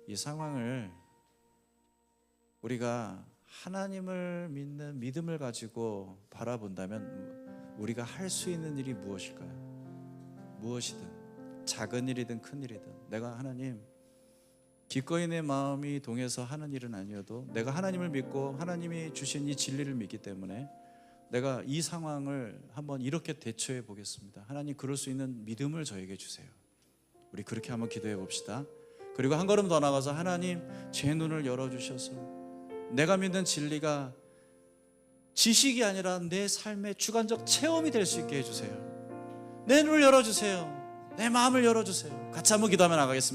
이 상황을 우리가 하나님을 믿는 믿음을 가지고 바라본다면 우리가 할 수 있는 일이 무엇일까요? 무엇이든 작은 일이든 큰 일이든 내가 하나님 기꺼이 내 마음이 동해서 하는 일은 아니어도 내가 하나님을 믿고 하나님이 주신 이 진리를 믿기 때문에 내가 이 상황을 한번 이렇게 대처해 보겠습니다. 하나님 그럴 수 있는 믿음을 저에게 주세요. 우리 그렇게 한번 기도해 봅시다. 그리고 한 걸음 더 나가서 하나님 제 눈을 열어주셔서 내가 믿는 진리가 지식이 아니라 내 삶의 주관적 체험이 될 수 있게 해주세요. 내 눈을 열어주세요. 내 마음을 열어주세요. 같이 한번 기도하며 나가겠습니다.